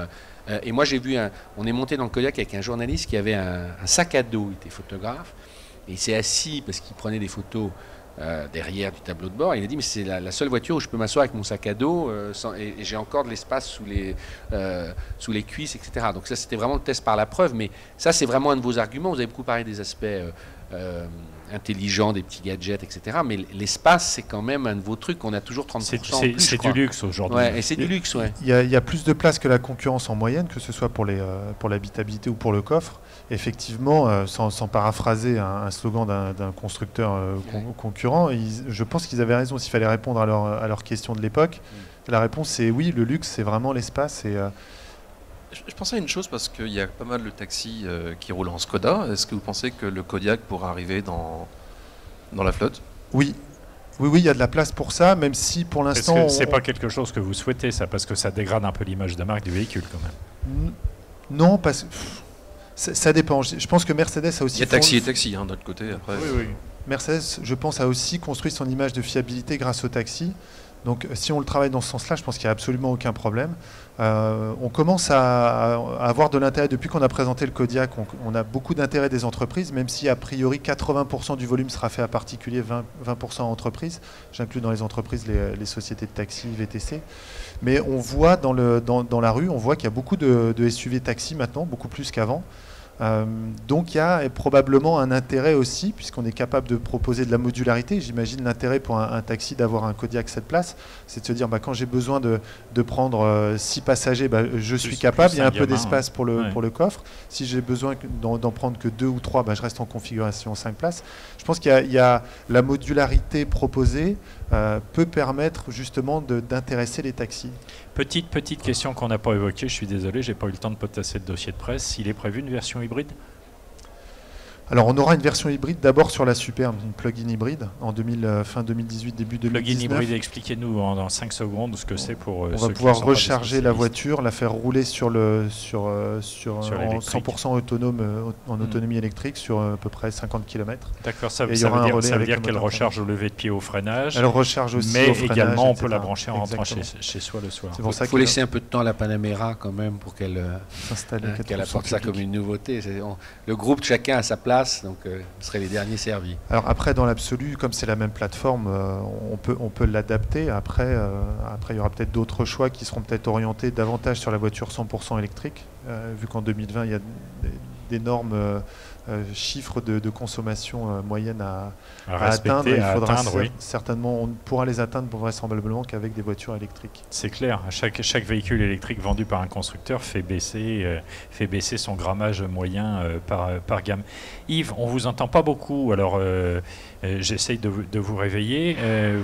Et moi, j'ai vu, on est monté dans le Kodiaq avec un journaliste qui avait un sac à dos, il était photographe, et il s'est assis parce qu'il prenait des photos derrière du tableau de bord. Il a dit, mais c'est la seule voiture où je peux m'asseoir avec mon sac à dos et j'ai encore de l'espace sous les cuisses, etc. Donc ça, c'était vraiment le test par la preuve. Mais ça, c'est vraiment un de vos arguments. Vous avez beaucoup parlé des aspects intelligents, des petits gadgets, etc. Mais l'espace, c'est quand même un de vos trucs. On a toujours 30% en plus, je C'est crois. du luxe aujourd'hui. Ouais, et c'est du luxe, ouais. Il y a plus de place que la concurrence en moyenne, que ce soit pour l'habitabilité ou pour le coffre. Effectivement, sans paraphraser un slogan d'un constructeur concurrent, je pense qu'ils avaient raison s'il fallait répondre à leur question de l'époque. La réponse c'est oui, le luxe c'est vraiment l'espace. Je pensais à une chose parce qu'il y a pas mal de taxis qui roulent en Skoda. Est-ce que vous pensez que le Kodiaq pourra arriver dans la flotte? Oui, il y a de la place pour ça, même si pour Est-ce l'instant... que c'est pas quelque chose que vous souhaitez, ça, parce que ça dégrade un peu l'image de marque du véhicule quand même. Non, parce que ça dépend. Je pense que Mercedes a aussi... Il y a taxi et taxi, hein, de l'autre côté. Après. Mercedes, je pense, a aussi construit son image de fiabilité grâce au taxi. Donc si on le travaille dans ce sens-là, je pense qu'il n'y a absolument aucun problème. On commence à avoir de l'intérêt, depuis qu'on a présenté le Kodiaq, on a beaucoup d'intérêt des entreprises, même si a priori 80% du volume sera fait à particulier, 20% à entreprises. J'inclus dans les entreprises les sociétés de taxi, VTC. Mais on voit dans la rue, on voit qu'il y a beaucoup de SUV taxi maintenant, beaucoup plus qu'avant. Donc il y a probablement un intérêt aussi, puisqu'on est capable de proposer de la modularité. J'imagine l'intérêt pour un taxi d'avoir un Kodiaq 7 places, c'est de se dire quand j'ai besoin de prendre 6 passagers, je suis capable, il y a un peu d'espace pour le coffre. Si j'ai besoin d'en prendre que 2 ou 3, je reste en configuration 5 places. Je pense qu'il y a la modularité proposée peut permettre justement d'intéresser les taxis. Petite question qu'on n'a pas évoquée, je suis désolé, j'ai pas eu le temps de potasser le dossier de presse. Il est prévu une version hybride ? Alors on aura une version hybride d'abord sur la Superbe, une plug-in hybride en fin 2018, début 2019. Plug-in hybride, expliquez-nous en 5 secondes ce que c'est pour on va pouvoir recharger la voiture, la faire rouler sur 100% autonome, en autonomie électrique sur à peu près 50 km. D'accord, ça veut dire qu'elle recharge au lever de pied au freinage. Elle recharge aussi mais au freinage, également on etc. peut la brancher en rentrant chez soi le soir. Il faut laisser un peu de temps à la Panamera quand même pour qu'elle apporte ça comme une nouveauté. Le groupe, chacun à sa place. Donc, ce seraient les derniers servis. Alors après, dans l'absolu, comme c'est la même plateforme, on peut l'adapter. Après, il y aura peut-être d'autres choix qui seront peut-être orientés davantage sur la voiture 100% électrique, vu qu'en 2020, il y a d'énormes chiffres de consommation moyenne à atteindre. Il faudra certainement, on pourra les atteindre vraisemblablement qu'avec des voitures électriques. C'est clair. Chaque véhicule électrique vendu par un constructeur fait baisser son grammage moyen par gamme. Yves, on vous entend pas beaucoup. Alors, j'essaye de vous réveiller.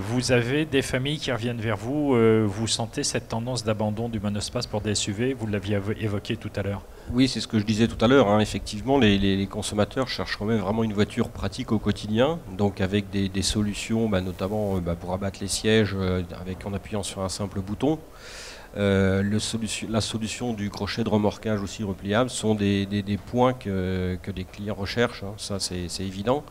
Vous avez des familles qui reviennent vers vous. Vous sentez cette tendance d'abandon du monospace pour des SUV? Vous l'aviez évoqué tout à l'heure. Oui, c'est ce que je disais tout à l'heure. Effectivement, les consommateurs cherchent quand même vraiment une voiture pratique au quotidien, donc avec des solutions, notamment pour abattre les sièges en appuyant sur un simple bouton. La solution du crochet de remorquage aussi repliable sont des points que les clients recherchent, ça c'est évident.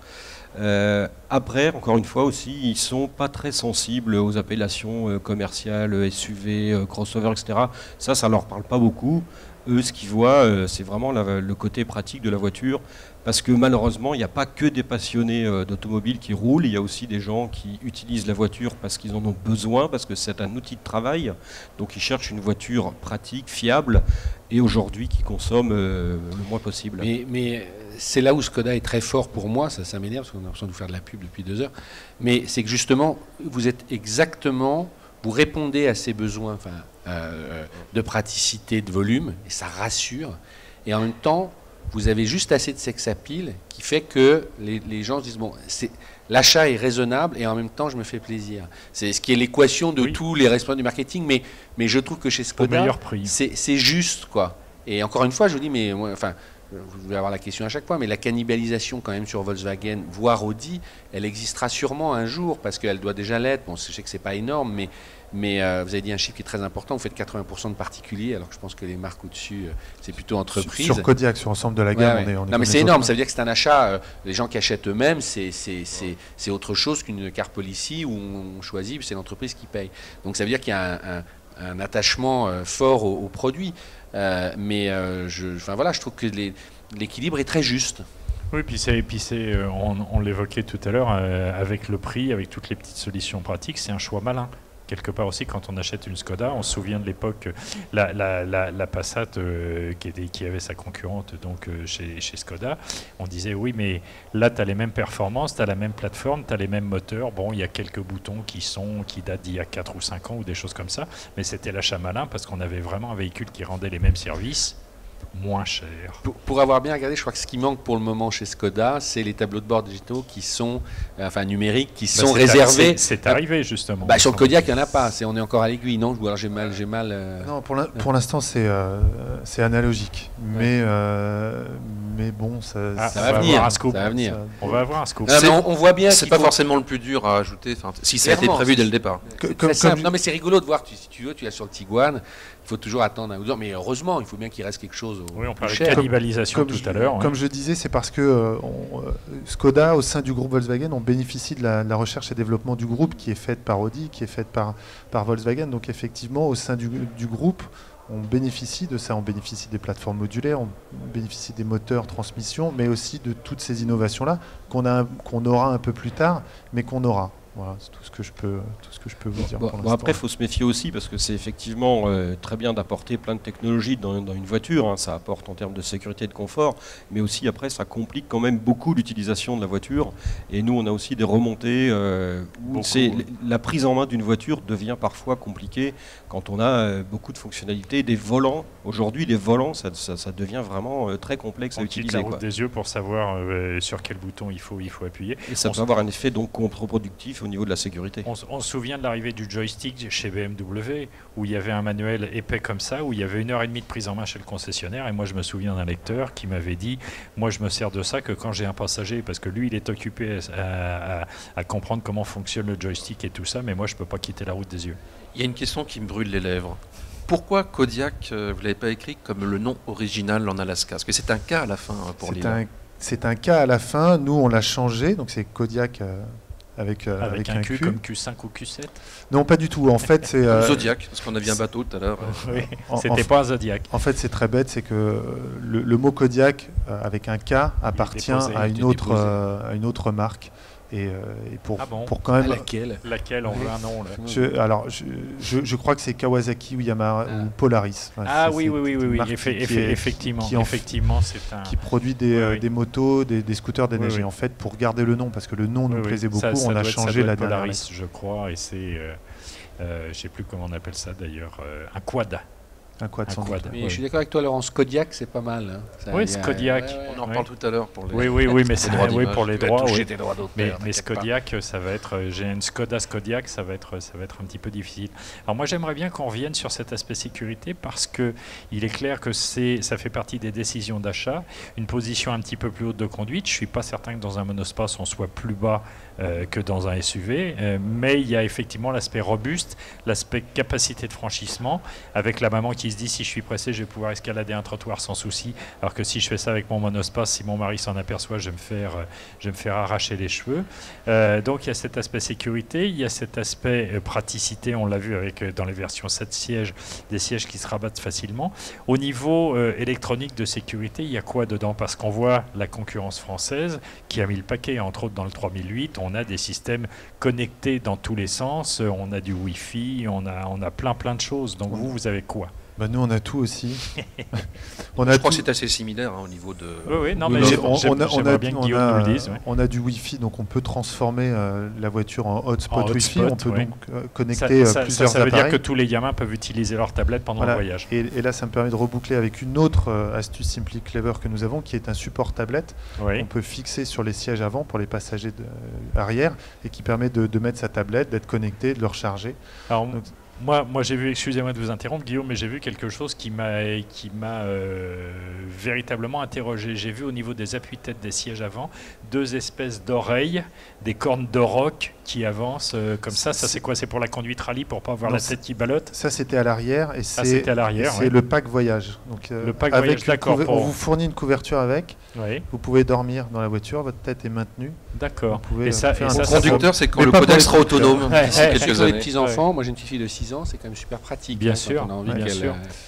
Après, encore une fois aussi, ils ne sont pas très sensibles aux appellations commerciales, SUV, crossover, etc. Ça ne leur parle pas beaucoup. Eux, ce qu'ils voient, c'est vraiment le côté pratique de la voiture, parce que malheureusement, il n'y a pas que des passionnés d'automobile qui roulent, il y a aussi des gens qui utilisent la voiture parce qu'ils en ont besoin, parce que c'est un outil de travail, donc ils cherchent une voiture pratique, fiable, et aujourd'hui qui consomme le moins possible. Mais c'est là où Skoda est très fort pour moi, ça m'énerve, parce qu'on a l'impression de vous faire de la pub depuis 2 heures, mais c'est que justement, vous répondez à ces besoins de praticité, de volume, et ça rassure. Et en même temps, vous avez juste assez de sex appeal qui fait que les gens se disent l'achat est raisonnable et en même temps je me fais plaisir. C'est ce qui est l'équation de tous les responsables du marketing, mais je trouve que chez Skoda, c'est juste, quoi. Et encore une fois, je vous dis, vous devez avoir la question à chaque fois, mais la cannibalisation quand même sur Volkswagen, voire Audi, elle existera sûrement un jour, parce qu'elle doit déjà l'être. Bon, je sais que c'est pas énorme, mais vous avez dit un chiffre qui est très important, vous faites 80% de particuliers, alors que je pense que les marques au-dessus, c'est plutôt entreprises. Sur Kodiaq, sur l'ensemble de la gamme, on est non, mais c'est énorme, ça veut dire que c'est un achat, les gens qui achètent eux-mêmes, c'est autre chose qu'une car policy où on choisit, c'est l'entreprise qui paye. Donc ça veut dire qu'il y a un attachement fort au produit. Je trouve que l'équilibre est très juste. Oui, puis on l'évoquait tout à l'heure, avec le prix, avec toutes les petites solutions pratiques, c'est un choix malin. Quelque part aussi, quand on achète une Skoda, on se souvient de l'époque, la Passat qui avait sa concurrente donc, chez Skoda, on disait oui, mais là tu as les mêmes performances, tu as la même plateforme, tu as les mêmes moteurs, bon, il y a quelques boutons qui datent d'il y a 4 ou 5 ans ou des choses comme ça, mais c'était l'achat malin parce qu'on avait vraiment un véhicule qui rendait les mêmes services moins cher. Pour avoir bien regardé, je crois que ce qui manque pour le moment chez Skoda, c'est les tableaux de bord digitaux qui sont, numériques, qui sont réservés. C'est arrivé justement. Sur le Kodiaq, il n'y en a pas. On est encore à l'aiguille, non? Ou alors j'ai mal. Non, pour l'instant, c'est analogique. Mais bon, ça va venir. On va avoir un scoop. On voit bien. C'est pas forcément le plus dur à ajouter. Si ça a été prévu dès le départ. Non, mais c'est rigolo de voir. Si tu veux, tu l'as sur le Tiguan. Il faut toujours attendre un ou deux ans, mais heureusement, il faut bien qu'il reste quelque chose. Oui, on parlait de cannibalisation tout à l'heure. Comme je disais, c'est parce que Skoda, au sein du groupe Volkswagen, on bénéficie de la recherche et développement du groupe qui est faite par Audi, qui est faite par Volkswagen. Donc effectivement, au sein du groupe, on bénéficie de ça. On bénéficie des plateformes modulaires, on bénéficie des moteurs, transmissions, mais aussi de toutes ces innovations-là qu'on aura un peu plus tard, mais qu'on aura. Voilà, c'est tout ce que je peux vous dire Bon, pour bon, l'instant. après, il faut se méfier aussi parce que c'est effectivement très bien d'apporter plein de technologies dans une voiture. Hein, ça apporte en termes de sécurité et de confort, mais aussi après, ça complique quand même beaucoup l'utilisation de la voiture. Et nous, on a aussi des remontées où la prise en main d'une voiture devient parfois compliquée quand on a beaucoup de fonctionnalités. Des volants, aujourd'hui, les volants, ça devient vraiment très complexe à On quitte utiliser. la route Quoi. des yeux pour savoir sur quel bouton il faut appuyer. Et ça peut avoir un effet donc contre-productif au niveau de la sécurité. On se souvient de l'arrivée du joystick chez BMW, où il y avait un manuel épais comme ça, où il y avait 1h30 de prise en main chez le concessionnaire. Et moi, je me souviens d'un lecteur qui m'avait dit, moi, je me sers de ça que quand j'ai un passager, parce que lui, il est occupé à comprendre comment fonctionne le joystick et tout ça, mais moi, je ne peux pas quitter la route des yeux. Il y a une question qui me brûle les lèvres. Pourquoi Kodiak, vous ne l'avez pas écrit comme le nom original en Alaska? Parce que c'est un cas à la fin pour l'île. C'est un cas à la fin. Nous, on l'a changé. Donc, c'est Kodiak avec un Q. Comme Q5 ou Q7? Non, pas du tout. En fait, c'est Zodiac, parce qu'on a vu un bateau tout à l'heure. Oui, c'était pas un Zodiac. En fait, c'est très bête. C'est que le mot Kodiak avec un K appartient à une autre marque. Et pour quand même. Laquelle on veut un nom là. Je crois que c'est Kawasaki ou Yamaha ou Polaris. Ah oui, effectivement. C'est un qui produit des motos, des scooters d'énergie. En fait, pour garder le nom, parce que le nom nous plaisait beaucoup, on a changé la dernière. Polaris, je crois, et c'est, je sais plus comment on appelle ça d'ailleurs, un quad. Un quad. Mais je suis d'accord avec toi, Laurence. Kodiak, c'est pas mal. Hein. Oui, Kodiak. On en parle tout à l'heure pour les. Oui, mais c'est pour les droits. Des droits d'auteur, mais Kodiak, ça va être. J'ai une Skoda Kodiak, ça va être un petit peu difficile. Alors moi, j'aimerais bien qu'on revienne sur cet aspect sécurité parce que il est clair que ça fait partie des décisions d'achat. Une position un petit peu plus haute de conduite. Je suis pas certain que dans un monospace on soit plus bas que dans un SUV, mais il y a effectivement l'aspect robuste, l'aspect capacité de franchissement, avec la maman qui se dit si je suis pressé, je vais pouvoir escalader un trottoir sans souci, alors que si je fais ça avec mon monospace, si mon mari s'en aperçoit, je vais me faire arracher les cheveux. Donc il y a cet aspect sécurité, il y a cet aspect praticité, on l'a vu dans les versions 7 sièges, des sièges qui se rabattent facilement. Au niveau électronique de sécurité, il y a quoi dedans? Parce qu'on voit la concurrence française qui a mis le paquet, entre autres dans le 3008, on a des systèmes connectés dans tous les sens, on a du Wi-Fi, on a plein de choses. Donc vous avez quoi? Nous, on a tout aussi. Je crois que c'est assez similaire au niveau de. Oui, non, mais j'aimerais bien que Guillaume nous le dise. On a du Wi-Fi, donc on peut transformer la voiture en hotspot Wi-Fi. On peut donc connecter plusieurs appareils. Ça veut dire que tous les gamins peuvent utiliser leur tablette pendant le voyage. Et là, ça me permet de reboucler avec une autre astuce Simply Clever que nous avons, qui est un support tablette. On peut fixer sur les sièges avant pour les passagers arrière et qui permet de mettre sa tablette, d'être connecté, de le recharger. Alors, moi j'ai vu, excusez-moi de vous interrompre Guillaume, mais j'ai vu quelque chose qui m'a véritablement interrogé. J'ai vu au niveau des appuis-têtes des sièges avant, 2 espèces d'oreilles, des cornes de roc qui avancent comme ça. Ça c'est quoi? C'est pour la conduite rallye, pour pas avoir la tête qui ballotte? Ça c'était à l'arrière et c'est c'est le pack voyage. Donc, le pack voyage, d'accord. On vous fournit une couverture avec. Vous pouvez dormir dans la voiture, votre tête est maintenue. D'accord. Et ça, le conducteur, c'est quand le Kodiak sera autonome. Quelques années. Les petits enfants, moi j'ai une petite fille de 6 ans, c'est quand même super pratique. Bien sûr.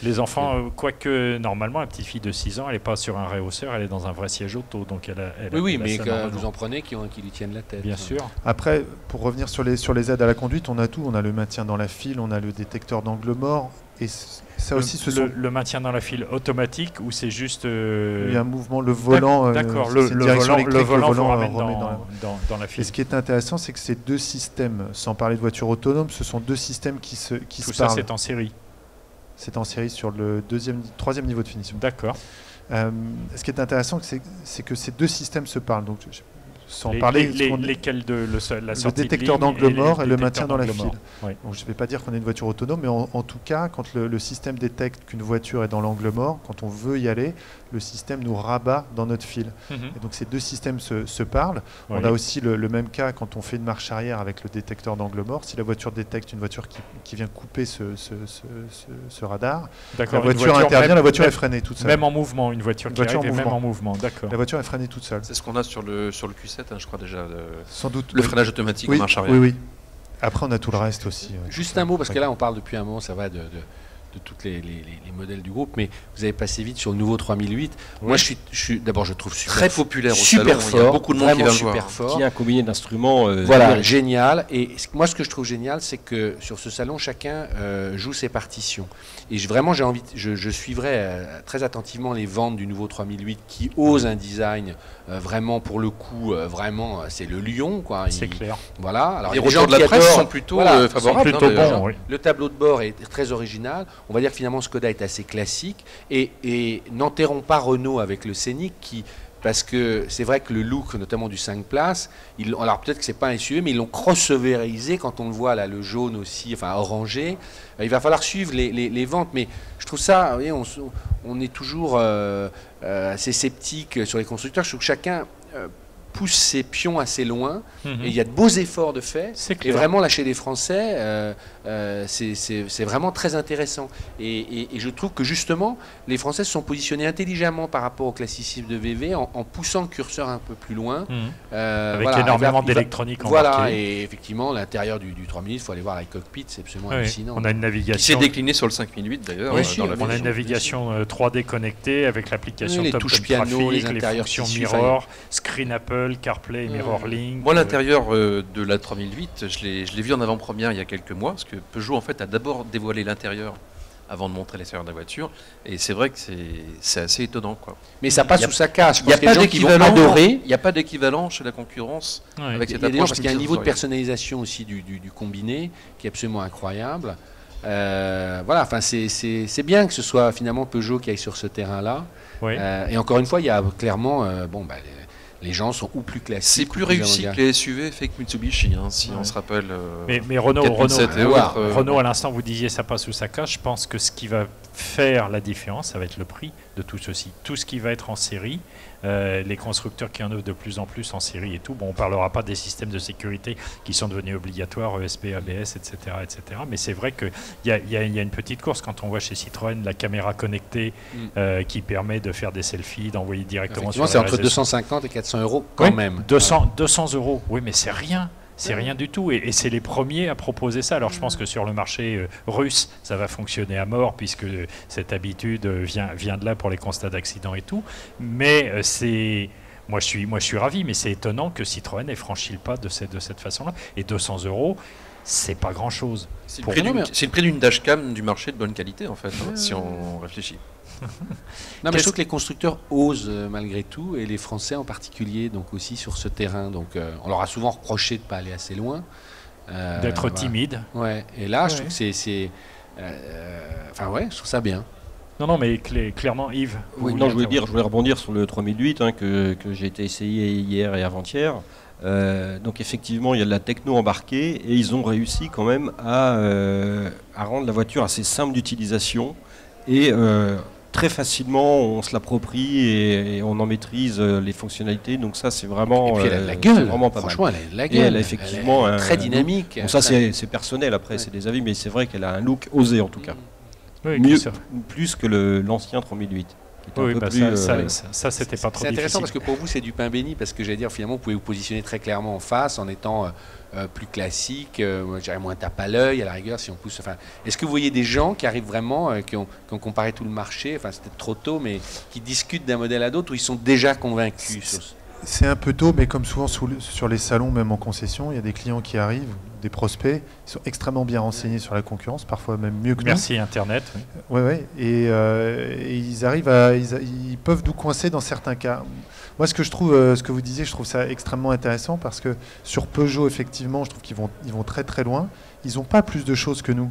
Les enfants, quoique normalement, la petite fille de 6 ans, elle n'est pas sur un réhausseur, elle est dans un vrai siège auto. Donc oui, mais vous en prenez qui lui tiennent la tête. Bien sûr. Après, pour revenir sur les aides à la conduite, on a tout. On a le maintien dans la file, on a le détecteur d'angle mort. Et ça aussi, le maintien dans la file automatique ou c'est juste. Il y a un mouvement, le volant. D'accord, le volant vous ramène dans la file. Et ce qui est intéressant, c'est que ces 2 systèmes, sans parler de voiture autonome, ce sont 2 systèmes qui se Tout parlent. Ça, c'est en série. C'est en série sur le 3e niveau de finition. D'accord. Ce qui est intéressant, c'est que ces 2 systèmes se parlent. Donc, sans parler lesquels la sortie le détecteur d'angle mort et le maintien dans la file. Oui. Donc, je ne vais pas dire qu'on est une voiture autonome, mais en tout cas, quand le système détecte qu'une voiture est dans l'angle mort, quand on veut y aller, le système nous rabat dans notre file. Et donc ces 2 systèmes se parlent. On a aussi le même cas quand on fait une marche arrière avec le détecteur d'angle mort. Si la voiture détecte une voiture qui vient couper ce radar, la voiture intervient, la voiture est freinée toute seule. Même en mouvement, une voiture qui arrive même en mouvement. D'accord. La voiture est freinée toute seule. C'est ce qu'on a sur le Q7, je crois déjà. Sans doute. Le freinage automatique en marche arrière. Oui. Après, on a tout le reste aussi. Juste un mot, parce que là, on parle depuis un moment, ça va de tous les modèles du groupe, mais vous avez passé vite sur le nouveau 3008. Moi, d'abord, je trouve très populaire au super salon. fort, il y a beaucoup de monde qui va le voir. Super fort. Qui a un combiné d'instruments. Voilà, génial. Et moi, ce que je trouve génial, c'est que sur ce salon, chacun joue ses partitions. Et vraiment, je suivrai très attentivement les ventes du nouveau 3008 qui osent un design vraiment, pour le coup, vraiment, c'est le lion, quoi. C'est clair. Voilà. Alors, les retours de la presse sont plutôt favorables. Plutôt bons, oui. Le tableau de bord est très original. On va dire que finalement, Skoda est assez classique. Et n'enterrons pas Renault avec le Scénic parce que c'est vrai que le look, notamment du 5 places, alors peut-être que c'est pas un SUV, mais ils l'ont crossoverisé quand on le voit là, le jaune aussi, enfin orangé. Il va falloir suivre les ventes, mais je trouve ça, vous voyez, on est toujours assez sceptique sur les constructeurs. Je trouve que chacun pousse ses pions assez loin, et il y a de beaux efforts de fait. Et vraiment, là, chez les Français, c'est vraiment très intéressant. Et je trouve que justement, les Français se sont positionnés intelligemment par rapport au classicisme de VV en poussant le curseur un peu plus loin. Avec énormément d'électronique embarquée. Voilà, et effectivement, l'intérieur du 3000, il faut aller voir les cockpits, c'est absolument hallucinant. On a une navigation. Qui s'est décliné sur le 5008 d'ailleurs. On a une navigation 3D connectée avec l'application les Top touches Gun piano, Traffic, les fonctions Mirror, Screen Apple, CarPlay et MirrorLink. Moi, l'intérieur de la 3008, je l'ai vu en avant-première il y a quelques mois, parce que Peugeot en fait a d'abord dévoilé l'intérieur avant de montrer l'extérieur de la voiture, et c'est vrai que c'est assez étonnant, quoi. Mais ça passe sous sa casse. Il n'y a pas d'équivalent. Il n'y a pas d'équivalent chez la concurrence avec cette approche. Parce qu'il y a un niveau de personnalisation aussi du combiné qui est absolument incroyable. Voilà, enfin c'est bien que ce soit finalement Peugeot qui aille sur ce terrain-là. Et encore une fois, il y a clairement les gens sont ou plus classiques. C'est plus réussi que les SUV fait que Mitsubishi, si on se rappelle. Mais Renault, à l'instant, vous disiez ça passe sous sa cache. Je pense que ce qui va faire la différence, ça va être le prix de tout ceci. Tout ce qui va être en série, les constructeurs qui en ont de plus en plus en série et tout. Bon, on ne parlera pas des systèmes de sécurité qui sont devenus obligatoires, ESP, ABS, etc. Mais c'est vrai qu'il y a une petite course quand on voit chez Citroën la caméra connectée qui permet de faire des selfies, d'envoyer directement sur c'est entre 250 et 400 euros quand même. 200 euros, oui, mais c'est rien. C'est rien du tout, et c'est les premiers à proposer ça. Alors je pense que sur le marché russe, ça va fonctionner à mort, puisque cette habitude vient de là pour les constats d'accidents et tout. Mais moi je suis ravi, mais c'est étonnant que Citroën ait franchi le pas de cette façon-là. Et 200 euros, c'est pas grand-chose. C'est le prix d'une dashcam du marché de bonne qualité, en fait, si on réfléchit. Non, mais je trouve que les constructeurs osent malgré tout, et les Français en particulier, donc aussi sur ce terrain. Donc, on leur a souvent reproché de ne pas aller assez loin, d'être timide. Ouais. Et là, je trouve que c'est je trouve ça bien. Non, mais clairement, Yves. Je voulais rebondir sur le 3008 que j'ai été essayé hier et avant-hier. Donc effectivement, il y a de la techno embarquée, et ils ont réussi quand même à rendre la voiture assez simple d'utilisation, et très facilement on se l'approprie et on en maîtrise les fonctionnalités. Donc ça, c'est vraiment, et puis elle a de la gueule, vraiment pas franchement, mal. Elle a de la gueule. Et elle a effectivement très dynamique. Bon, ça c'est personnel, après c'est des avis, mais c'est vrai qu'elle a un look osé en tout cas. Plus que l'ancien 3008. Oui, ça c'était pas trop difficile. C'est intéressant parce que pour vous c'est du pain béni, parce que j'allais dire finalement vous pouvez vous positionner très clairement en face en étant plus classique, je dirais moins tape à l'œil à la rigueur si on pousse. Enfin, est-ce que vous voyez des gens qui arrivent vraiment, qui ont comparé tout le marché, enfin c'était trop tôt, mais qui discutent d'un modèle à d'autres, ou ils sont déjà convaincus? C'est un peu tôt, mais comme souvent sur les salons, même en concession, il y a des clients qui arrivent, des prospects, ils sont extrêmement bien renseignés sur la concurrence, parfois même mieux que nous. Merci Internet. Oui. Et ils arrivent ils peuvent nous coincer dans certains cas. Moi, ce que je trouve, ce que vous disiez, je trouve ça extrêmement intéressant, parce que sur Peugeot, effectivement, je trouve qu'ils vont très très loin. Ils n'ont pas plus de choses que nous,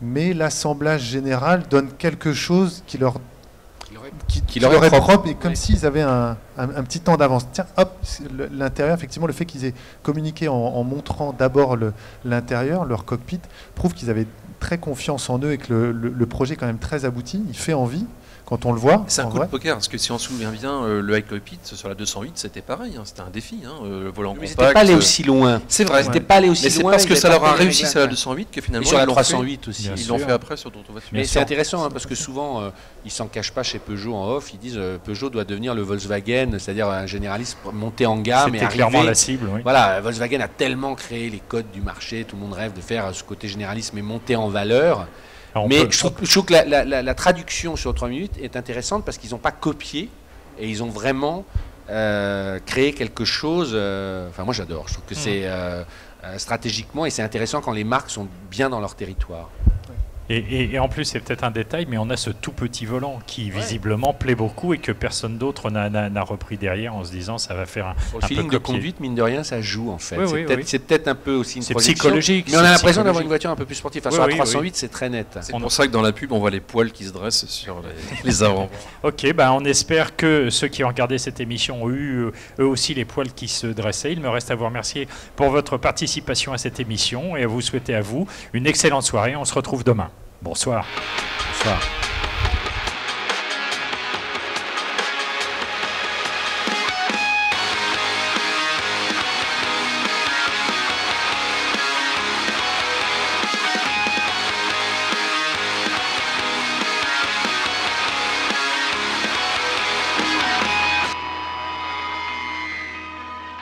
mais l'assemblage général donne quelque chose qui leur est propre, et comme s'ils avaient un petit temps d'avance. Tiens, hop, l'intérieur, effectivement, le fait qu'ils aient communiqué en montrant d'abord l'intérieur, leur cockpit, prouve qu'ils avaient très confiance en eux, et que le projet est quand même très abouti, il fait envie quand on le voit. C'est un coup de poker, parce que si on se souvient bien, le high cockpit sur la 208, c'était pareil, c'était un défi, le volant compact. Mais c'était pas allé aussi loin. C'est vrai. C'était pas allé aussi mais c'est loin. parce que ça leur a réussi sur la 208 que finalement et sur la 308 aussi. Ils l'ont fait après sur d'autres voitures. Mais c'est intéressant, parce que souvent, ils s'en cachent pas chez Peugeot en off. Ils disent Peugeot doit devenir le Volkswagen, c'est-à-dire un généraliste monté en gamme. C'était clairement la cible. Oui. Voilà, Volkswagen a tellement créé les codes du marché, tout le monde rêve de faire ce côté généraliste, mais monté en valeur. Mais je trouve que la traduction sur 3 minutes est intéressante parce qu'ils n'ont pas copié et ils ont vraiment créé quelque chose. Enfin, moi j'adore. Je trouve que c'est stratégiquement et c'est intéressant quand les marques sont bien dans leur territoire. Et en plus, c'est peut-être un détail, mais on a ce tout petit volant qui visiblement plaît beaucoup et que personne d'autre n'a repris derrière en se disant ça va faire Pour le feeling de conduite, mine de rien, ça joue en fait. C'est peut-être un peu aussi une projection, psychologique. Mais on a l'impression d'avoir une voiture un peu plus sportive. Enfin, sur la 308, c'est très net. C'est pour ça que dans la pub, on voit les poils qui se dressent sur les avant. Ok, on espère que ceux qui ont regardé cette émission ont eu eux aussi les poils qui se dressaient. Il me reste à vous remercier pour votre participation à cette émission et à vous souhaiter à vous une excellente soirée. On se retrouve demain. Bonsoir. Bonsoir.